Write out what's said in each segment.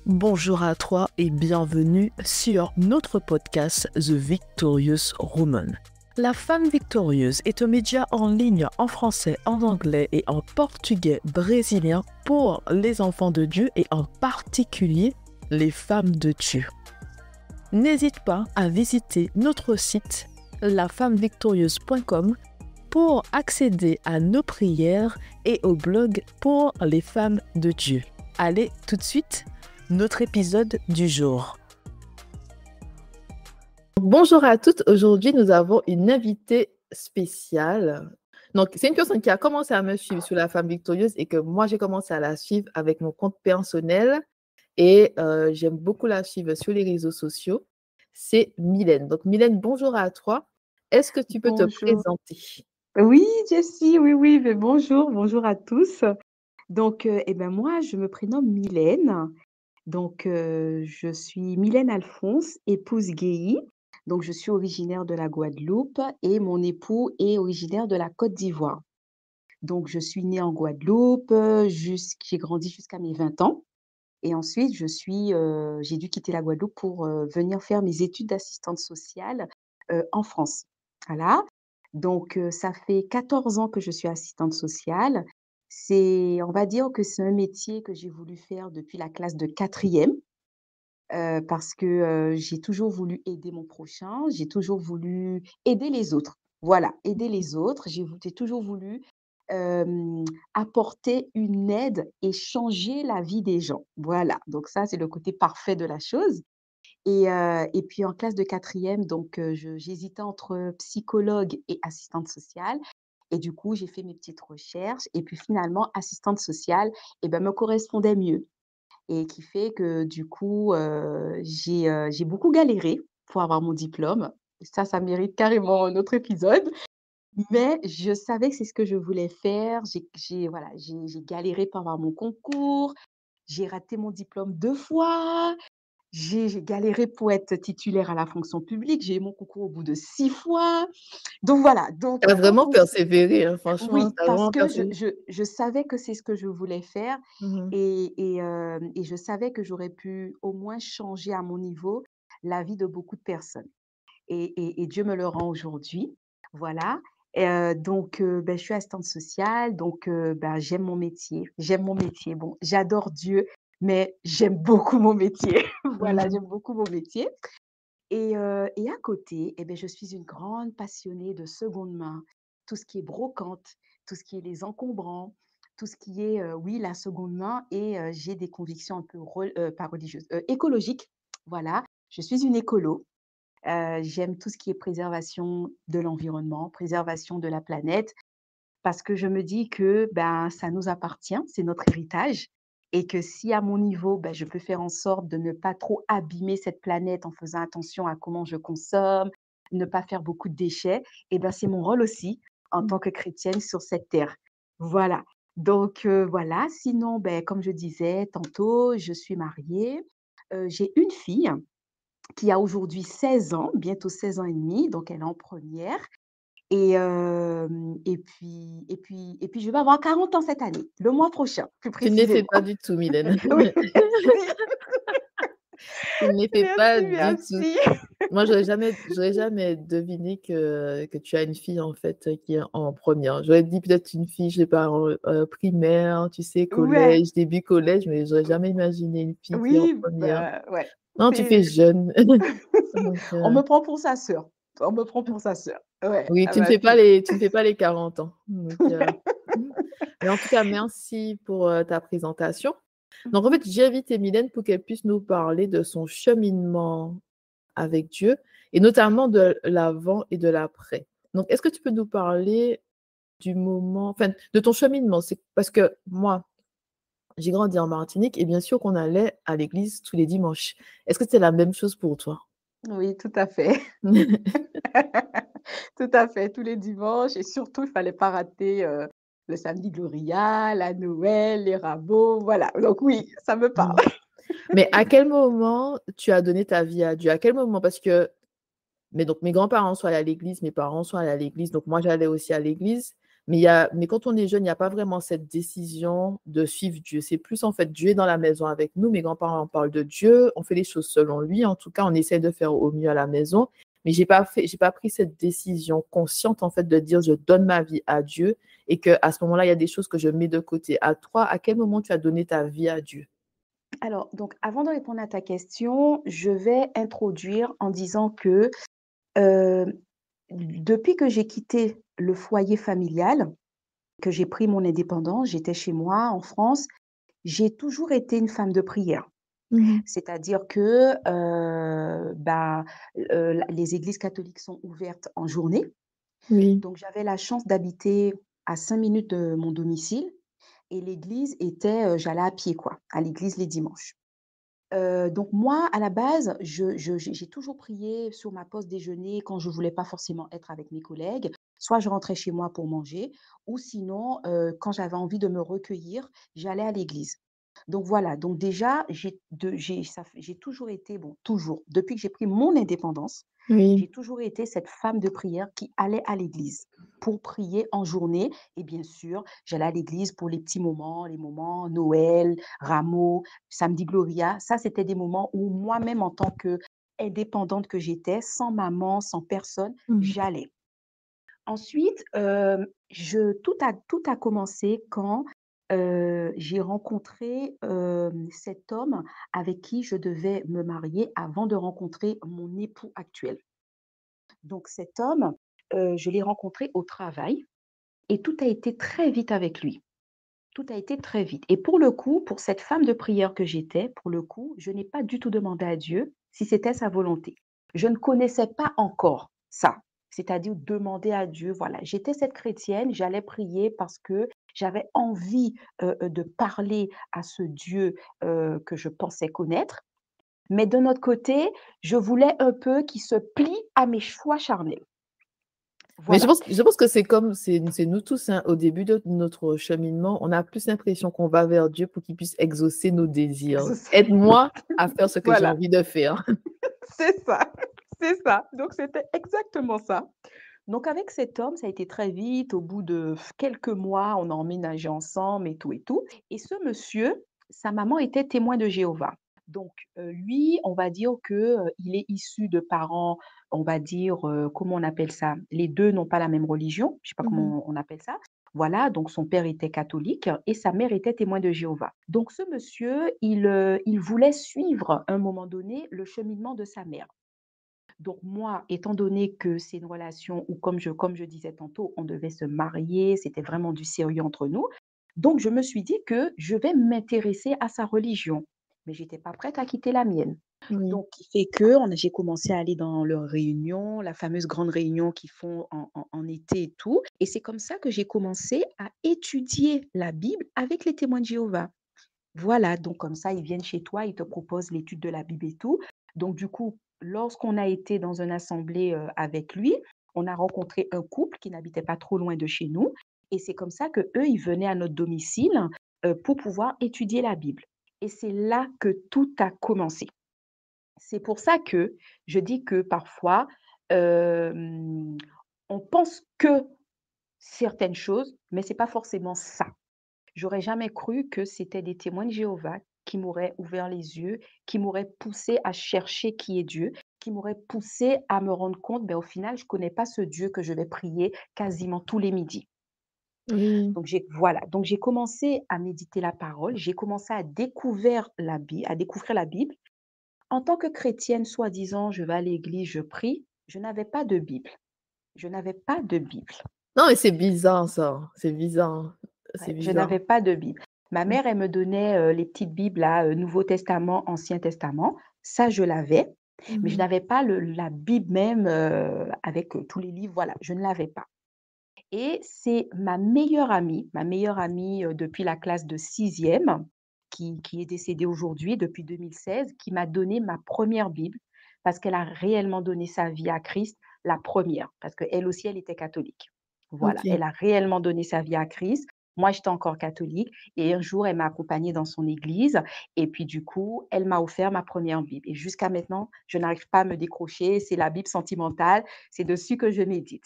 Bonjour à toi et bienvenue sur notre podcast The Victorious Woman. La femme victorieuse est un média en ligne en français, en anglais et en portugais brésilien pour les enfants de Dieu et en particulier les femmes de Dieu. N'hésite pas à visiter notre site lafemmevictorieuse.com pour accéder à nos prières et au blog pour les femmes de Dieu. Allez, tout de suite, notre épisode du jour. Bonjour à toutes, aujourd'hui nous avons une invitée spéciale. Donc, c'est une personne qui a commencé à me suivre sur La Femme Victorieuse et que moi j'ai commencé à la suivre avec mon compte personnel et j'aime beaucoup la suivre sur les réseaux sociaux. C'est Mylène. Donc Mylène, bonjour à toi. Est-ce que tu peux te Bonjour. présenter? Oui, Jessie, oui, mais bonjour à tous. Donc, moi, je me prénomme Mylène. Donc, je suis Mylène Alphonse, épouse Guéhi. Donc, je suis originaire de la Guadeloupe et mon époux est originaire de la Côte d'Ivoire. Donc, je suis née en Guadeloupe, j'ai grandi jusqu'à mes 20 ans. Et ensuite, j'ai dû quitter la Guadeloupe pour venir faire mes études d'assistante sociale en France. Voilà. Donc, ça fait 14 ans que je suis assistante sociale. On va dire que c'est un métier que j'ai voulu faire depuis la classe de quatrième parce que j'ai toujours voulu aider mon prochain, j'ai toujours voulu aider les autres. Voilà, aider les autres. J'ai toujours voulu apporter une aide et changer la vie des gens. Voilà, donc ça, c'est le côté parfait de la chose. Et puis en classe de quatrième, donc j'hésitais entre psychologue et assistante sociale. Et du coup, j'ai fait mes petites recherches. Et puis finalement, assistante sociale, me correspondait mieux. Et qui fait que du coup, j'ai beaucoup galéré pour avoir mon diplôme. Ça mérite carrément un autre épisode. Mais je savais que c'est ce que je voulais faire. J'ai galéré pour avoir mon concours. J'ai raté mon diplôme 2 fois. J'ai galéré pour être titulaire à la fonction publique. J'ai eu mon concours au bout de 6 fois. Donc voilà, Tu as pour vraiment tout ç persévéré, hein, franchement, oui, tu as parce vraiment que persévéré. je savais que c'est ce que je voulais faire Mhm. et je savais que j'aurais pu au moins changer à mon niveau la vie de beaucoup de personnes et Dieu me le rend aujourd'hui. Voilà. Je suis assistante sociale, donc j'aime mon métier. J'aime mon métier. Bon, j'adore Dieu, mais j'aime beaucoup mon métier. Voilà, Mhm. j'aime beaucoup mon métier et à côté, je suis une grande passionnée de seconde main. Tout ce qui est brocante, tout ce qui est les encombrants, tout ce qui est, oui, la seconde main et j'ai des convictions un peu pas religieuses, écologiques. Voilà, je suis une écolo. J'aime tout ce qui est préservation de l'environnement, préservation de la planète, parce que je me dis que, ben, ça nous appartient, c'est notre héritage et que si à mon niveau, je peux faire en sorte de ne pas trop abîmer cette planète en faisant attention à comment je consomme, ne pas faire beaucoup de déchets et ben, c'est mon rôle aussi en tant que chrétienne sur cette terre. Voilà. Donc voilà, sinon, comme je disais tantôt, je suis mariée, j'ai une fille qui a aujourd'hui 16 ans, bientôt 16 ans et demi, donc elle est en première. Et puis je vais avoir 40 ans cette année, le mois prochain, plus Tu ne les fais précisément. pas du tout, Mylène. Oui, merci, Tu ne les fais pas du tout. merci. Moi, j'aurais jamais deviné que tu as une fille, en fait, qui est en première. J'aurais dit peut-être une fille, je sais pas, en primaire, tu sais, Ouais, collège, début collège, mais j'aurais jamais imaginé une fille qui est en oui, première. ouais, Non, tu fais c'est jeune. Donc, on me prend pour sa sœur, on me prend pour sa sœur. Ouais, oui, ah tu ne bah, fais pas tu les 40 ans. Donc, mais en tout cas, merci pour ta présentation. Donc, en fait, j'ai invité Mylène pour qu'elle puisse nous parler de son cheminement avec Dieu et notamment de l'avant et de l'après. Donc, est-ce que tu peux nous parler du moment, enfin, de ton cheminement? C'est parce que moi, j'ai grandi en Martinique et bien sûr qu'on allait à l'église tous les dimanches. Est-ce que c'est la même chose pour toi? oui, tout à fait. Tout à fait, tous les dimanches et surtout, il fallait pas rater, le samedi Gloria, la Noël, les rameaux, voilà. Donc oui, ça me parle. Mais à quel moment tu as donné ta vie à Dieu? À quel moment? Parce que donc mes grands-parents sont allés à l'église, mes parents sont allés à l'église, donc moi j'allais aussi à l'église. Mais quand on est jeune, il n'y a pas vraiment cette décision de suivre Dieu. C'est plus, en fait, Dieu est dans la maison avec nous. Mes grands-parents parlent de Dieu. On fait les choses selon lui. En tout cas, on essaie de faire au mieux à la maison. Mais j'ai pas pris cette décision consciente, en fait, de dire je donne ma vie à Dieu et que à ce moment-là, il y a des choses que je mets de côté. À toi, à quel moment tu as donné ta vie à Dieu? Alors, donc, avant de répondre à ta question, je vais introduire en disant que euh, depuis que j'ai quitté le foyer familial, que j'ai pris mon indépendance, j'étais chez moi en France, j'ai toujours été une femme de prière. Mhm. C'est-à-dire que les églises catholiques sont ouvertes en journée. Oui, Donc, j'avais la chance d'habiter à 5 minutes de mon domicile et l'église était, j'allais à pied, quoi, à l'église les dimanches. Donc moi, à la base, j'ai toujours prié sur ma pause déjeuner quand je voulais pas forcément être avec mes collègues. Soit je rentrais chez moi pour manger ou sinon, quand j'avais envie de me recueillir, j'allais à l'église. Donc voilà, donc déjà, j'ai toujours été, bon, toujours, depuis que j'ai pris mon indépendance, oui. j'ai toujours été cette femme de prière qui allait à l'église pour prier en journée. Et bien sûr, j'allais à l'église pour les petits moments, les moments Noël, Rameau, Samedi Gloria. Ça, c'était des moments où moi-même, en tant qu'indépendante que j'étais, sans maman, sans personne, Mhm. j'allais. Ensuite, tout a commencé quand j'ai rencontré cet homme avec qui je devais me marier avant de rencontrer mon époux actuel. Donc cet homme, je l'ai rencontré au travail et tout a été très vite avec lui. Tout a été très vite. Et pour le coup, pour cette femme de prière que j'étais, pour le coup, je n'ai pas du tout demandé à Dieu si c'était sa volonté. Je ne connaissais pas encore ça, c'est-à-dire demander à Dieu. Voilà, j'étais cette chrétienne, j'allais prier parce que j'avais envie de parler à ce Dieu que je pensais connaître. Mais de notre côté, je voulais un peu qu'il se plie à mes choix charnels. Mais Voilà. je pense que c'est nous tous, hein, au début de notre cheminement, on a plus l'impression qu'on va vers Dieu pour qu'il puisse exaucer nos désirs. Aide-moi à faire ce que j'ai Voilà, envie de faire. c'est ça, c'est ça. Donc c'était exactement ça. Donc avec cet homme, ça a été très vite. Au bout de quelques mois, on a emménagé ensemble et tout et tout. Et ce monsieur, sa maman était témoin de Jéhovah. Donc lui, on va dire que il est issu de parents, on va dire, comment on appelle ça? Les deux n'ont pas la même religion. Je sais pas Mhm. comment on appelle ça. Voilà, donc son père était catholique et sa mère était témoin de Jéhovah. Donc ce monsieur, il voulait suivre à un moment donné le cheminement de sa mère. Donc moi, étant donné que c'est une relation où, comme je disais tantôt, on devait se marier, c'était vraiment du sérieux entre nous. Donc je me suis dit que je vais m'intéresser à sa religion, mais j'étais pas prête à quitter la mienne. Oui. Donc, il fait que j'ai commencé à aller dans leurs réunions, la fameuse grande réunion qu'ils font en été et tout. Et c'est comme ça que j'ai commencé à étudier la Bible avec les témoins de Jéhovah. Voilà, donc comme ça, ils viennent chez toi, ils te proposent l'étude de la Bible et tout. Donc du coup, lorsqu'on a été dans une assemblée avec lui, on a rencontré un couple qui n'habitait pas trop loin de chez nous. Et c'est comme ça que eux, ils venaient à notre domicile pour pouvoir étudier la Bible. Et c'est là que tout a commencé. C'est pour ça que je dis que parfois, euh, on pense que certaines choses, mais c'est pas forcément ça. J'aurais jamais cru que c'était des témoins de Jéhovah qui m'auraient ouvert les yeux, qui m'auraient poussé à chercher qui est Dieu, qui m'auraient poussé à me rendre compte, ben, au final, je connais pas ce Dieu que je vais prier quasiment tous les midis. Oui. Donc voilà, donc j'ai commencé à méditer la parole, j'ai commencé à découvrir la Bible. En tant que chrétienne, soi-disant, je vais à l'église, je prie, je n'avais pas de Bible. Je n'avais pas de Bible. Non, mais c'est bizarre, ça. C'est bizarre. C'est Ouais, je bizarre. n'avais pas de Bible. Ma mère, elle me donnait les petites Bibles là, Nouveau Testament, Ancien Testament. Ça, je l'avais, mais je Mhm. n'avais pas la Bible même avec tous les livres. Voilà, je ne l'avais pas. Et c'est ma meilleure amie depuis la classe de sixième, qui est décédée aujourd'hui depuis 2016, qui m'a donné ma première Bible parce qu'elle a réellement donné sa vie à Christ, la première, parce qu'elle aussi, elle était catholique. Voilà, Ok. elle a réellement donné sa vie à Christ. Moi, j'étais encore catholique et un jour, elle m'a accompagnée dans son église et puis du coup, elle m'a offert ma première Bible. Et jusqu'à maintenant, je n'arrive pas à me décrocher. C'est la Bible sentimentale, c'est dessus que je médite.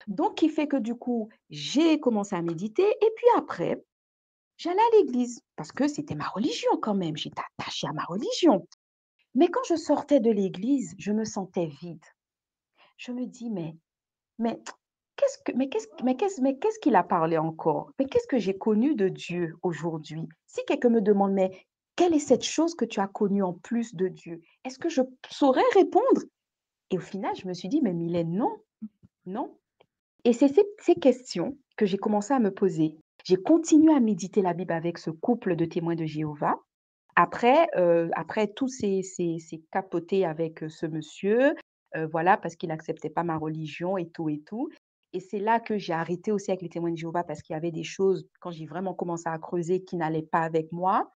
Donc, qui fait que du coup, j'ai commencé à méditer et puis après, j'allais à l'église parce que c'était ma religion quand même. J'étais attachée à ma religion. Mais quand je sortais de l'église, je me sentais vide. Je me dis, mais qu'est-ce qu'il a parlé encore? Mais qu'est-ce que j'ai connu de Dieu aujourd'hui? Si quelqu'un me demande, mais quelle est cette chose que tu as connue en plus de Dieu? Est-ce que je saurais répondre? Et au final, je me suis dit, mais Mylène, non, non. Et c'est ces questions que j'ai commencé à me poser. J'ai continué à méditer la Bible avec ce couple de témoins de Jéhovah. Après tout s'est capoté avec, ce monsieur, voilà, parce qu'il n'acceptait pas ma religion et tout et tout. Et c'est là que j'ai arrêté aussi avec les témoins de Jéhovah parce qu'il y avait des choses, quand j'ai vraiment commencé à creuser, qui n'allaient pas avec moi.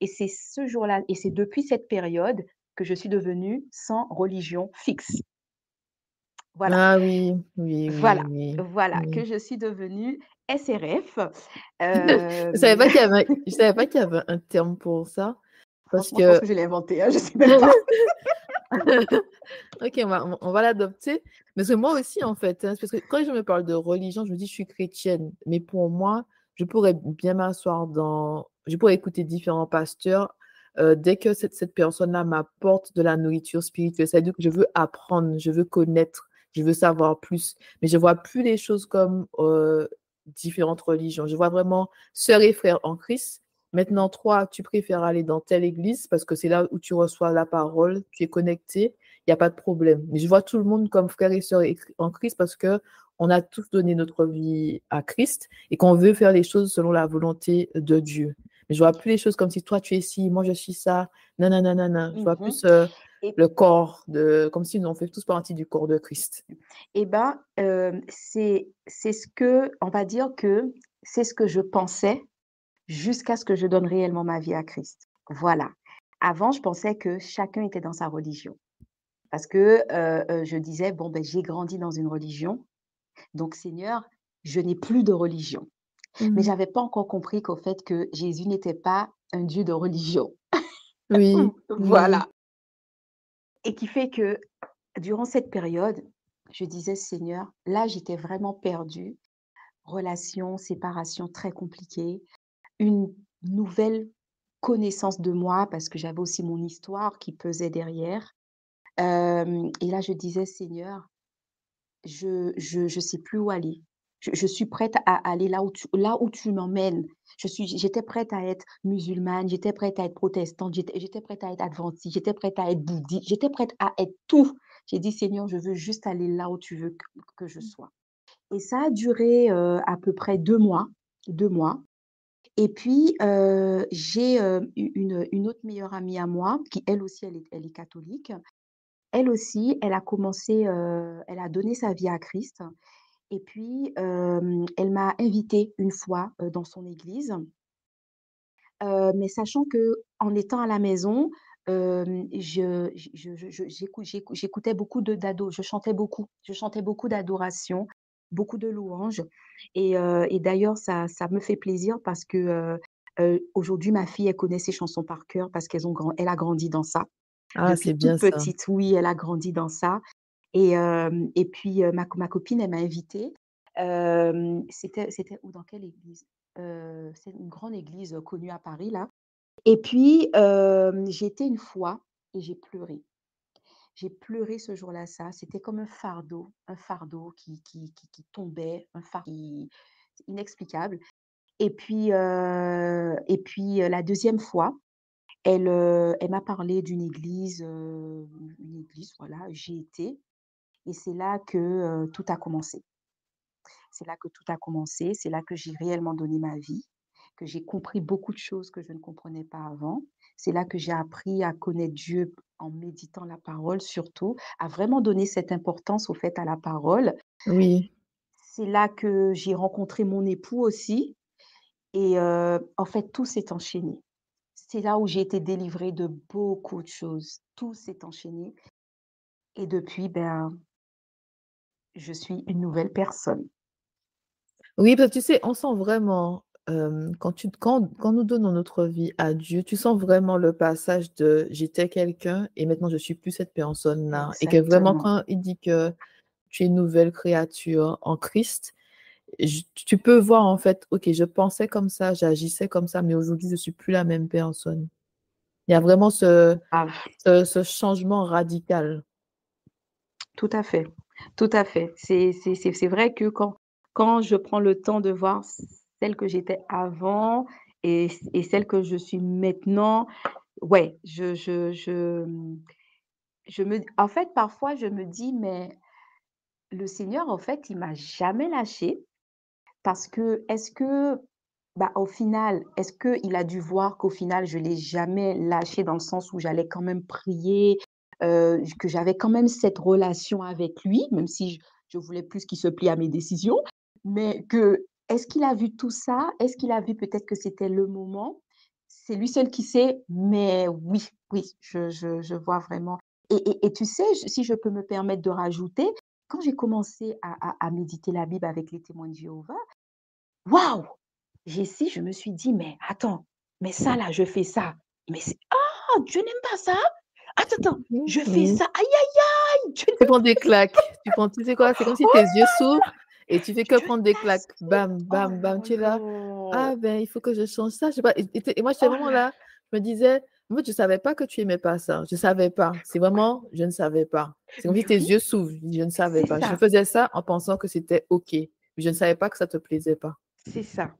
Et c'est ce jour-là et c'est depuis cette période que je suis devenue sans religion fixe. Voilà, Ah oui, oui, oui, voilà, oui, voilà, que oui. je suis devenue SRF. Je savais Hem, pas qu'il y avait, je savais pas qu'il y avait un terme pour ça, parce franchement, je pense que que je l'ai inventé, hein, je sais même pas. ok, on va l'adopter. Mais c'est moi aussi, en fait, hein, parce que quand je me parle de religion, je me dis je suis chrétienne. Mais pour moi, je pourrais bien m'asseoir je pourrais écouter différents pasteurs. Dès que cette personne-là m'apporte de la nourriture spirituelle, c'est-à-dire que je veux apprendre, je veux connaître, je veux savoir plus. Mais je vois plus les choses comme différentes religions. Je vois vraiment sœurs et frères en Christ. Maintenant, toi, tu préfères aller dans telle église parce que c'est là où tu reçois la parole, tu es connecté, il n'y a pas de problème. Mais je vois tout le monde comme frères et sœurs en Christ parce que on a tous donné notre vie à Christ et qu'on veut faire les choses selon la volonté de Dieu. Mais je vois plus les choses comme si toi tu es ci, moi je suis ça. Non, non, non, non, non. Je vois Mmh. plus Et le corps comme si nous on fait tous partie du corps de Christ. et ben, c'est ce que on va dire que c'est ce que je pensais jusqu'à ce que je donne réellement ma vie à Christ. Voilà. Avant, je pensais que chacun était dans sa religion parce que, je disais: «Bon, ben, j'ai grandi dans une religion, donc Seigneur, je n'ai plus de religion». Mais Mhm. j'avais pas encore compris qu'au fait que Jésus n'était pas un Dieu de religion. Oui, oui. Voilà. Et qui fait que durant cette période, je disais: «Seigneur», là, j'étais vraiment perdue. Relation, séparation très compliquée, une nouvelle connaissance de moi parce que j'avais aussi mon histoire qui pesait derrière. Et là, je disais: «Seigneur, je sais plus où aller. Je suis prête à aller là où tu m'emmènes». J'étais prête à être musulmane, j'étais prête à être protestante, j'étais prête à être adventiste, j'étais prête à être bouddhiste, j'étais prête à être tout. J'ai dit: «Seigneur, je veux juste aller là où tu veux que je sois». Et ça a duré, à peu près 2 mois, 2 mois. Et puis, j'ai, une autre meilleure amie à moi qui elle aussi elle est catholique. Elle aussi, elle a commencé, elle a donné sa vie à Christ et puis, elle m'a invitée une fois, dans son église, mais sachant qu'en étant à la maison, j'écoutais beaucoup je chantais beaucoup. Je chantais beaucoup d'adoration, beaucoup de louanges et d'ailleurs ça me fait plaisir parce que, aujourd'hui ma fille, elle connaît ses chansons par cœur parce elle a grandi dans ça. Ah, c'est Depuis bien toute ça. petite, oui, elle a grandi dans ça et puis, ma copine, elle m'a invitée. C'était où? Dans quelle église? C'est une grande église, connue à Paris là et puis, j'y étais une fois et j'ai pleuré. J'ai pleuré ce jour-là, ça, c'était comme un fardeau qui tombait, un fardeau inexplicable et puis, la deuxième fois, elle m'a parlé d'une église, voilà, j'y étais et c'est là que, tout a commencé. C'est là que tout a commencé, c'est là que j'ai réellement donné ma vie, que j'ai compris beaucoup de choses que je ne comprenais pas avant. C'est là que j'ai appris à connaître Dieu en méditant la parole surtout, à vraiment donner cette importance au fait à la parole. Oui. C'est là que j'ai rencontré mon époux aussi et en fait tout s'est enchaîné. C'est là où j'ai été délivrée de beaucoup de choses. Tout s'est enchaîné et depuis, ben, je suis une nouvelle personne. Oui, parce que tu sais, on sent vraiment, quand nous donnons notre vie à Dieu, tu sens vraiment le passage de j'étais quelqu'un et maintenant je suis plus cette personne-là. Et que vraiment, Exactement. quand il dit que tu es une nouvelle créature en Christ, tu peux voir en fait, ok, je pensais comme ça, j'agissais comme ça, mais aujourd'hui, je suis plus la même personne. Il y a vraiment Grave. ce changement radical. Tout à fait, tout à fait. C'est vrai que quand je prends le temps de voir celle que j'étais avant et celle que je suis maintenant, ouais, je me en fait, parfois, je me dis: «Mais le Seigneur, en fait, il m'a jamais lâchée». Parce que est-ce que, bah, au final, est-ce qu'il a dû voir qu'au final, je l'ai jamais lâché dans le sens où j'allais quand même prier, que j'avais quand même cette relation avec lui, même si je voulais plus qu'il se plie à mes décisions, mais que est-ce qu'il a vu tout ça? Est-ce qu'il a vu peut-être que c'était le moment? C'est lui seul qui sait, mais oui, oui, je vois vraiment et tu sais, si je peux me permettre de rajouter, quand j'ai commencé à méditer la Bible avec les témoins de Jéhovah, waouh! Je me suis dit: «Mais attends, mais ça là, je fais ça, mais c'est ah! Dieu n'aime pas ça? Attends, attends, Mhm, je fais oui. ça, aïe, aïe, aïe, Dieu Tu n'aime prends des claques. Tu prends, tu sais quoi? C'est comme si tes yeux s'ouvrent et tu fais que Dieu prendre des n'aime pas claques. ça! Bam, Oh bam, bam. là Tu es là. là! Ah ben, il faut que je change ça. Je sais pas. Et moi, j'étais Oh vraiment là là. Je me disais, en fait, je savais pas que tu aimais pas ça. Je savais pas. C'est vraiment, je ne savais pas. C'est comme si mais tes oui, yeux s'ouvrent. Je dis, je ne savais c'est pas. Je ça, faisais ça en pensant que c'était OK. Mais je ne savais pas que ça te plaisait pas. c'est ça.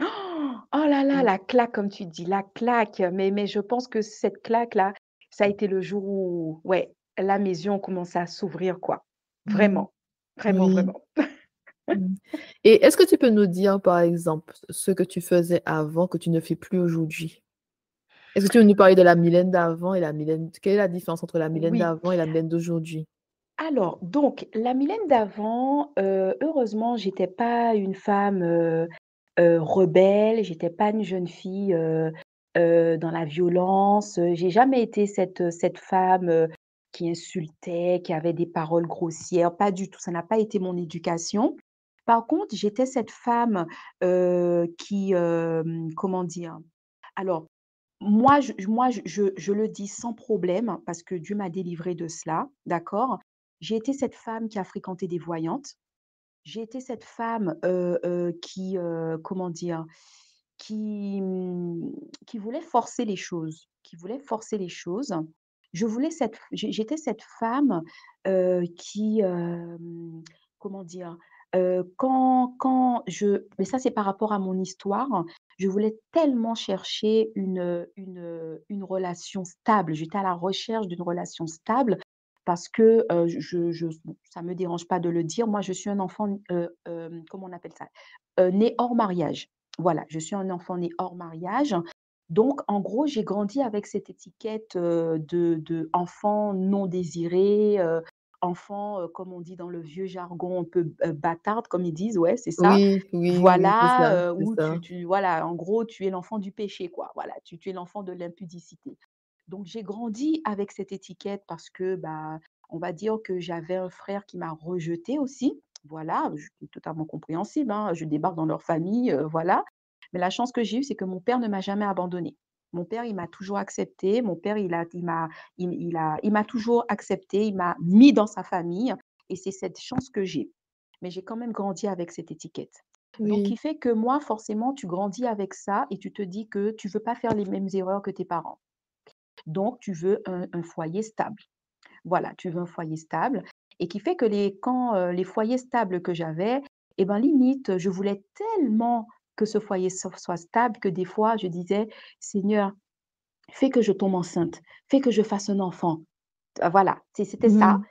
Oh là là, Mm. la claque comme tu dis, la claque, mais je pense que cette claque-là, ça a été le jour où, ouais, là, mes yeux ont commencé à s'ouvrir, quoi. Mm. Vraiment, vraiment, Oui. vraiment. Mm. Et est-ce que tu peux nous dire, par exemple, ce que tu faisais avant que tu ne fais plus aujourd'hui? Est-ce que tu veux nous parler de la Mylène d'avant et la Mylène, quelle est la différence entre la Mylène Oui. d'avant et la Mylène d'aujourd'hui? Alors, donc, la Mylène d'avant, heureusement, j'étais pas une femme, rebelle, j'étais pas une jeune fille, dans la violence, j'ai jamais été cette femme, qui insultait, qui avait des paroles grossières, pas du tout, ça n'a pas été mon éducation. Par contre, j'étais cette femme, qui, comment dire? Alors, moi, je le dis sans problème parce que Dieu m'a délivrée de cela, d'accord? J'ai été cette femme qui a fréquenté des voyantes. J'ai été cette femme, qui, comment dire? Qui, qui voulait forcer les choses, qui voulait forcer les choses. J'étais cette femme, qui, comment dire? Quand je mais ça, c'est par rapport à mon histoire. Je voulais tellement chercher une relation stable. J'étais à la recherche d'une relation stable parce que, bon, ça me dérange pas de le dire, moi je suis un enfant, comment on appelle ça? Né hors mariage. Voilà, je suis un enfant né hors mariage. Donc en gros, j'ai grandi avec cette étiquette, de enfant non désiré, enfant, comme on dit dans le vieux jargon un peu, bâtarde comme ils disent, ouais, c'est ça. Oui, oui, oui, c'est ça, Voilà, c'est où ça. tu voilà, en gros, tu es l'enfant du péché, quoi. Voilà, tu es l'enfant de l'impudicité. Donc j'ai grandi avec cette étiquette parce que, bah, on va dire que j'avais un frère qui m'a rejetée aussi. Voilà, je suis totalement compréhensible, hein, je débarque dans leur famille, voilà. Mais la chance que j'ai eue, c'est que mon père ne m'a jamais abandonnée. Mon père, il m'a toujours acceptée. Mon père, il m'a toujours acceptée, il m'a mis dans sa famille et c'est cette chance que j'ai. Mais j'ai quand même grandi avec cette étiquette. Donc qui Oui, fait que moi, forcément, tu grandis avec ça et tu te dis que tu veux pas faire les mêmes erreurs que tes parents. Donc tu veux un foyer stable. Voilà, tu veux un foyer stable et qui fait que les foyers stables que j'avais et ben, limite, je voulais tellement que ce foyer soit stable que des fois je disais: «Seigneur, fais que je tombe enceinte, fais que je fasse un enfant». Voilà, c'était ça mmh,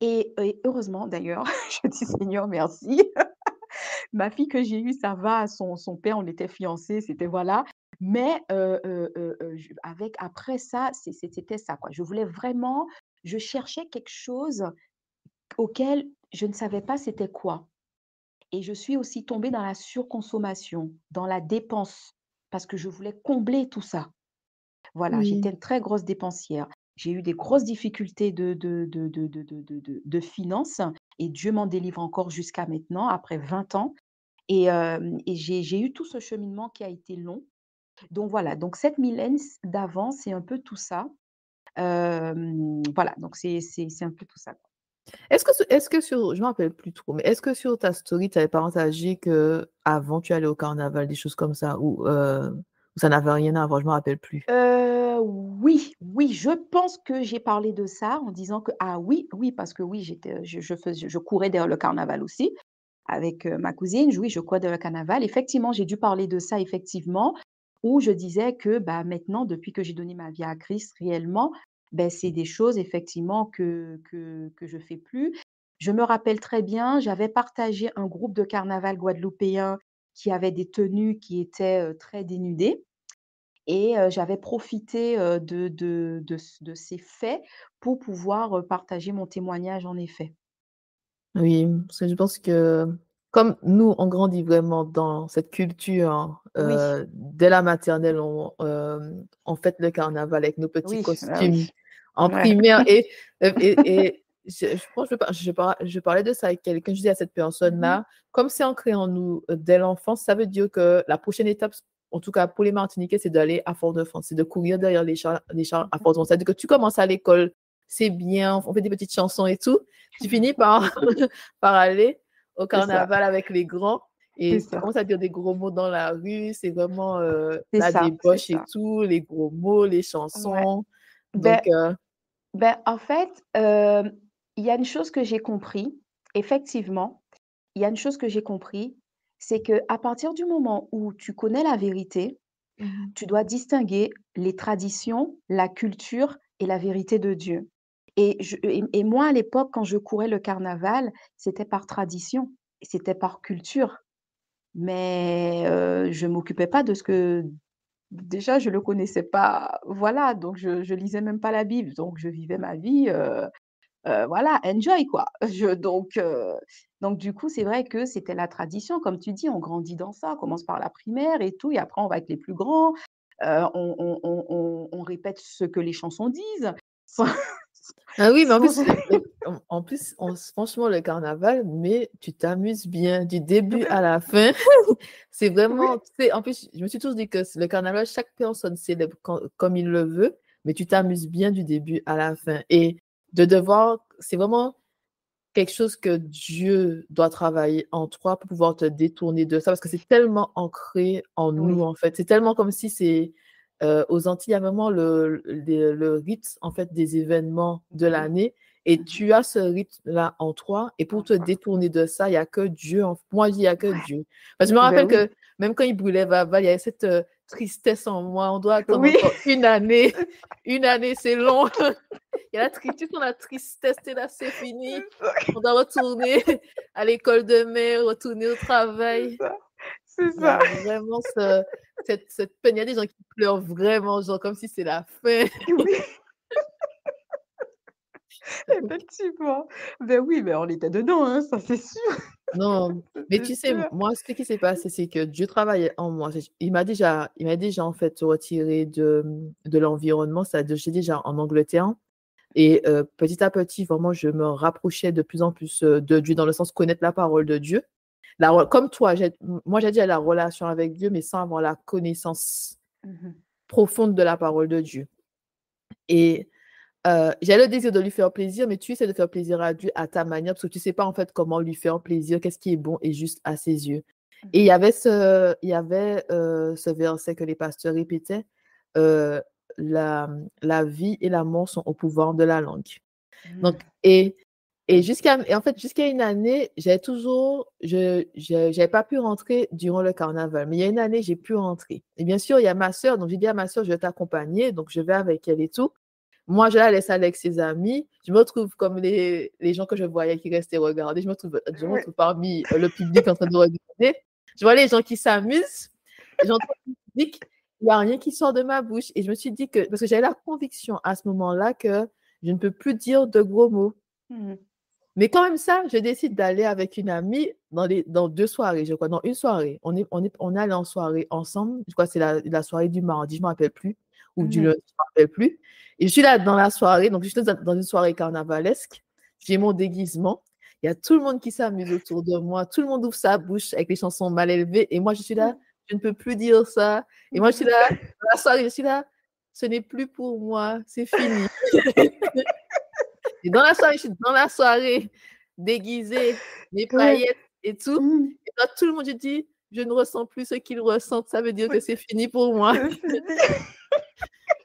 et heureusement d'ailleurs, je dis: «Seigneur merci». Ma fille que j'ai eue, ça va, son père, on était fiancés, c'était voilà. Mais je avec après ça, c'était ça, quoi. Je voulais vraiment je cherchais quelque chose auquel je ne savais pas c'était quoi et je suis aussi tombée dans la surconsommation, dans la dépense, parce que je voulais combler tout ça. Voilà, j'étais oui, une très grosse dépensière. J'ai eu des grosses difficultés de finances et Dieu m'en délivre encore jusqu'à maintenant, après 20 ans. Et j'ai eu tout ce cheminement qui a été long. Donc voilà, donc cette Mylène d'avant, c'est un peu tout ça. Voilà, donc c'est un peu tout ça, quoi. Est-ce que sur, je me rappelle plus trop, mais est-ce que sur ta story, tu avais partagé que avant tu allais au carnaval, des choses comme ça, ou ça n'avait rien à voir, je me rappelle plus. Oui, oui, je pense que j'ai parlé de ça en disant que ah oui, oui, parce que oui, je courais derrière le carnaval aussi avec, ma cousine. Oui, je courais derrière le carnaval. Effectivement, j'ai dû parler de ça effectivement, où je disais que, bah, maintenant depuis que j'ai donné ma vie à Christ réellement, ben c'est des choses effectivement que je fais plus. Je me rappelle très bien, j'avais partagé un groupe de carnaval guadeloupéen qui avait des tenues qui étaient, très dénudées. Et j'avais profité, de ces faits pour pouvoir, partager mon témoignage en effet. Oui, parce que je pense que comme nous, on grandit vraiment dans cette culture, Oui, dès la maternelle, on fête le carnaval avec nos petits oui, ah oui. costumes en Ouais. primaire et je pense que je parlais de ça avec quelqu'un, je disais à cette Mmh. personne-là, comme c'est ancré en nous, dès l'enfance, ça veut dire que la prochaine étape, en tout cas pour les Martiniquais, c'est d'aller à Fort-de-France, c'est de courir derrière les chars à Mmh. Fort-de-France. C'est-à-dire que tu commences à l'école, c'est bien, on fait des petites chansons et tout, tu finis par par aller au C'est ça, carnaval avec les grands c'est et tu ça, commences à dire des gros mots dans la rue, c'est vraiment c'est la ça, c'est débauche et ça. tout, les gros mots, les Ouais. chansons. Ben Donc, en fait, il y a une chose que j'ai compris, effectivement, il y a une chose que j'ai compris, c'est que à partir du moment où tu connais la vérité, mhm. tu dois distinguer les traditions, la culture et la vérité de Dieu. Et moi, à l'époque, quand je courais le carnaval, c'était par tradition, c'était par culture. Mais je m'occupais pas de ce que déjà, je le connaissais pas, voilà, donc je lisais même pas la Bible, donc je vivais ma vie, voilà, enjoy quoi. Donc du coup, c'est vrai que c'était la tradition, comme tu dis, on grandit dans ça, on commence par la primaire et tout et après on va avec les plus grands, on répète ce que les chansons disent sans Ah oui, mais sans en plus, franchement, le carnaval, mais tu t'amuses bien du début à la fin. C'est oui, vraiment, tu sais, en plus, je me suis toujours dit que le carnaval, chaque personne célèbre comme il le veut, mais tu t'amuses bien du début à la fin. Et de devoir, c'est vraiment quelque chose que Dieu doit travailler en toi pour pouvoir te détourner de ça, parce que c'est tellement ancré en nous, oui, en fait. C'est tellement comme si c'est aux Antilles, il y a vraiment le rythme, en fait, des événements de mmh mh, l'année, et mmh, tu as ce rythme-là en toi, et pour te enfin, détourner de ça, il n'y a que Dieu. Moi, je dis, il n'y a que ouais, Dieu. Parce que je me ben rappelle oui, que même quand il brûlait Baba, il y avait cette tristesse en moi. On doit attendre oui, encore une année. Une année, c'est long. Il y a tu sens la tristesse, t'es là, c'est fini. On doit retourner à l'école demain, retourner au c'est travail. ça, c'est Il y a ça. vraiment cette peine. Il y a des gens qui pleurent vraiment, genre comme si c'est la fin. Oui. Effectivement. Ben oui, mais on était dedans, hein, ça c'est sûr, Non, ça mais c'est tu sais, sûr. moi, ce qui s'est passé, c'est que Dieu travaillait en moi. Il m'a déjà en fait retiré de l'environnement. C'est-à-dire, j'étais déjà en Angleterre. Et petit à petit, vraiment, je me rapprochais de plus en plus de Dieu, dans le sens connaître la parole de Dieu. Comme toi, moi j'ai déjà la relation avec Dieu, mais sans avoir la connaissance Mmh mh. profonde de la parole de Dieu. Et j'ai le désir de lui faire plaisir, mais tu essaies de faire plaisir à Dieu à ta manière, parce que tu ne sais pas en fait comment lui faire plaisir, qu'est-ce qui est bon et juste à ses yeux. Et Mmh il y avait ce verset que les pasteurs répétaient, euh, la vie et la mort sont au pouvoir de la langue. mh. Donc, et en fait, jusqu'à une année, j'avais pas pu rentrer durant le carnaval. Mais il y a une année, j'ai pu rentrer. Et bien sûr, il y a ma sœur. Donc, j'ai dit à ma sœur, je vais t'accompagner. Donc, je vais avec elle et tout. Moi, je la laisse aller avec ses amis. Je me retrouve comme les gens que je voyais qui restaient regarder. Je me Ouais. retrouve parmi le public en train de regarder. Je vois les gens qui s'amusent. J'entends la musique. Il n'y a rien qui sort de ma bouche. Et je me suis dit que, parce que j'avais la conviction à ce moment-là que je ne peux plus dire de gros mots. Mmh. Mais quand même ça, je décide d'aller avec une amie dans 2 soirées, je crois. Dans une soirée. On est allé en soirée ensemble. Je crois que c'est la soirée du mardi, je ne me rappelle plus. Ou du Mmh. lundi, je ne me rappelle plus. Et je suis là dans la soirée. Donc, je suis dans une soirée carnavalesque. J'ai mon déguisement. Il y a tout le monde qui s'amuse autour de moi. Tout le monde ouvre sa bouche avec les chansons mal élevées. Et moi, je suis là, je ne peux plus dire ça. Et moi, je suis là, dans la soirée, je suis là, ce n'est plus pour moi. C'est fini. Et dans la soirée, déguisée, mes Ouais. paillettes et tout. Mmh. Et quand tout le monde, je dis, je ne ressens plus ce qu'ils ressentent, ça veut dire que Oui, c'est fini pour moi. c'est fini.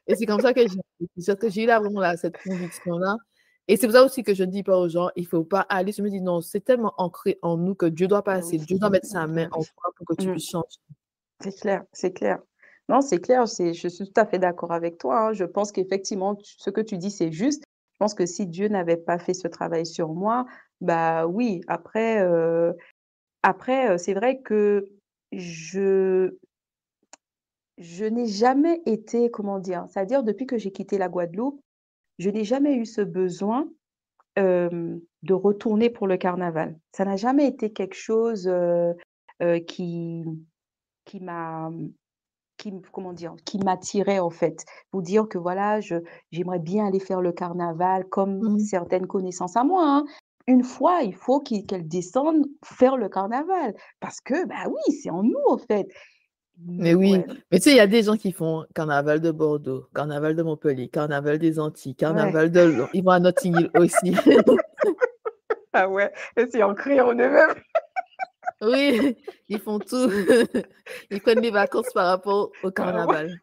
Et c'est comme ça que j'ai eu là vraiment là, cette conviction-là. Et c'est pour ça aussi que je ne dis pas aux gens, il ne faut pas aller. Je me dis non, c'est tellement ancré en nous que Dieu doit Bah passer, oui, Dieu doit mettre sa main bah en oui. toi pour que tu Mmh. puisses changer. C'est clair, c'est clair. Non, c'est clair, je suis tout à fait d'accord avec toi, hein. Je pense qu'effectivement, ce que tu dis, c'est juste. Je pense que si Dieu n'avait pas fait ce travail sur moi, bah oui, après, c'est vrai que je je n'ai jamais été, comment dire? C'est-à-dire depuis que j'ai quitté la Guadeloupe, je n'ai jamais eu ce besoin, de retourner pour le carnaval. Ça n'a jamais été quelque chose, qui m'a comment dire? Qui m'attirait en fait. Pour dire que voilà, je j'aimerais bien aller faire le carnaval comme Mmh. certaines connaissances à moi, hein. Une fois, il faut qu'elles descendent faire le carnaval parce que, bah oui, c'est en nous en fait. Mais oui, Ouais, mais tu sais, il y a des gens qui font carnaval de Bordeaux, carnaval de Montpellier, carnaval des Antilles, ouais. carnaval de Lyon. Ils vont à Notting Hill aussi. Ah ouais, et c'est ancré en eux-mêmes. Oui, ils font tout. Ils prennent les vacances par rapport au Ah ouais. carnaval.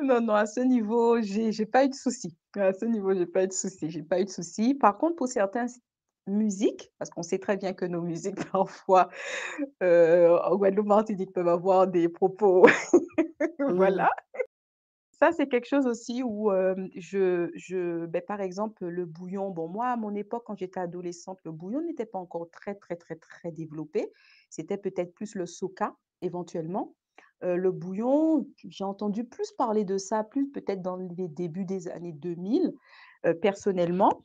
Non, non, à ce niveau, j'ai pas eu de soucis. À ce niveau, j'ai pas eu de soucis, j'ai pas eu de soucis. Par contre, pour certaines musiques, parce qu'on sait très bien que nos musiques parfois, en Guadeloupe, Martinique, peuvent avoir des propos Oui, voilà. Ça, c'est quelque chose aussi où, beh, par exemple, le bouillon, bon, moi, à mon époque, quand j'étais adolescente, le bouillon n'était pas encore très, très, très, très développé. C'était peut-être plus le soca, éventuellement. Le bouillon, j'ai entendu plus parler de ça, plus peut-être dans les débuts des années 2000, personnellement.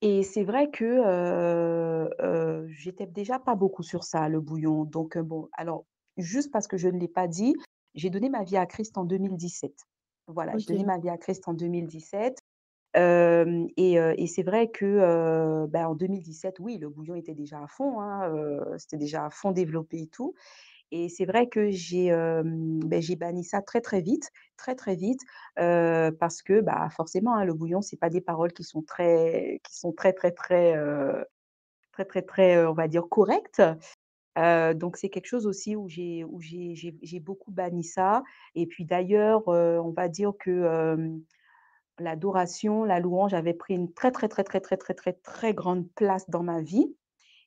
Et c'est vrai que, j'étais déjà pas beaucoup sur ça, le bouillon. Donc, bon, alors, juste parce que je ne l'ai pas dit, j'ai donné ma vie à Christ en 2017. Voilà, j'ai donné OK. ma vie à Christ en 2017. Et c'est vrai que, bah, en 2017, oui, le bouillon était déjà à fond, hein, c'était déjà à fond développé et tout. Et c'est vrai que j'ai banni ça très, très, très vite, parce que, bah, forcément, hein, le bouillon, c'est pas des paroles qui sont très, très, très, très, très, très, on va dire correctes. Donc c'est quelque chose aussi où j'ai beaucoup banni ça. Et puis d'ailleurs, on va dire que, l'adoration, la louange avait pris une très, très, très, très, très, très, très, très grande place dans ma vie.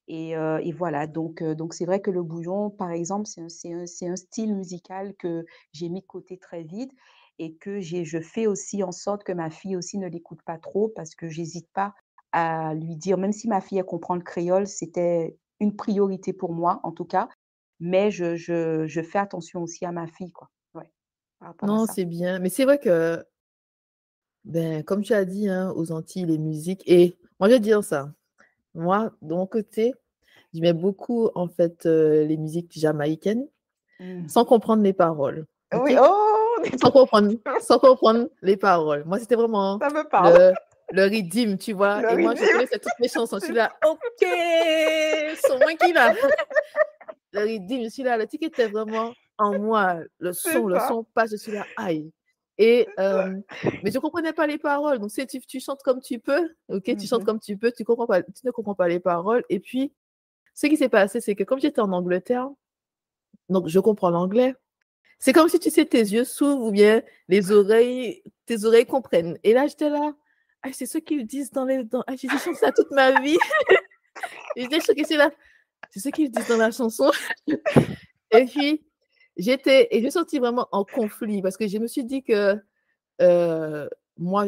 Et voilà, donc c'est vrai que le bouillon, par exemple, c'est un style musical que j'ai mis de côté très vite et que je fais aussi en sorte que ma fille aussi ne l'écoute pas trop parce que j'hésite pas à lui dire, même si ma fille, elle comprend le créole, c'était une priorité pour moi, en tout cas, mais je fais attention aussi à ma fille, quoi. Ouais, par rapport à Non, ça. c'est bien. Mais c'est vrai que, ben, comme tu as dit, hein, aux Antilles, les musiques. Et moi, je vais dire ça. Moi, de mon côté, j'aimais beaucoup, en fait, les musiques jamaïcaines, Mmh. sans comprendre les paroles. OK? Oui, oh! On est Sans comprendre, sans comprendre les paroles. Moi, c'était vraiment ça me parle, le, le rythme, tu vois. le Et moi, je rythme. connaissais toutes mes chansons. Je suis là, OK, c'est moi qui l'a. Le rythme, je suis là. Le truc était vraiment en moi. C'est Le ça, son passe, je suis là, aïe. Et, c'est ça. mais je ne comprenais pas les paroles. Donc, si tu chantes comme tu peux, OK, tu chantes Mmh. comme tu peux, tu ne comprends pas les paroles. Et puis, ce qui s'est passé, c'est que comme j'étais en Angleterre, donc je comprends l'anglais. C'est comme si, tu sais, tes yeux s'ouvrent ou bien tes oreilles comprennent. Et là, j'étais là, ah, c'est ce qu'ils disent ah, j'ai chanté ça toute ma vie. Et j'étais choquée, c'est là, c'est ce qu'ils disent dans la chanson. Et puis, et je me sentis vraiment en conflit parce que je me suis dit que moi,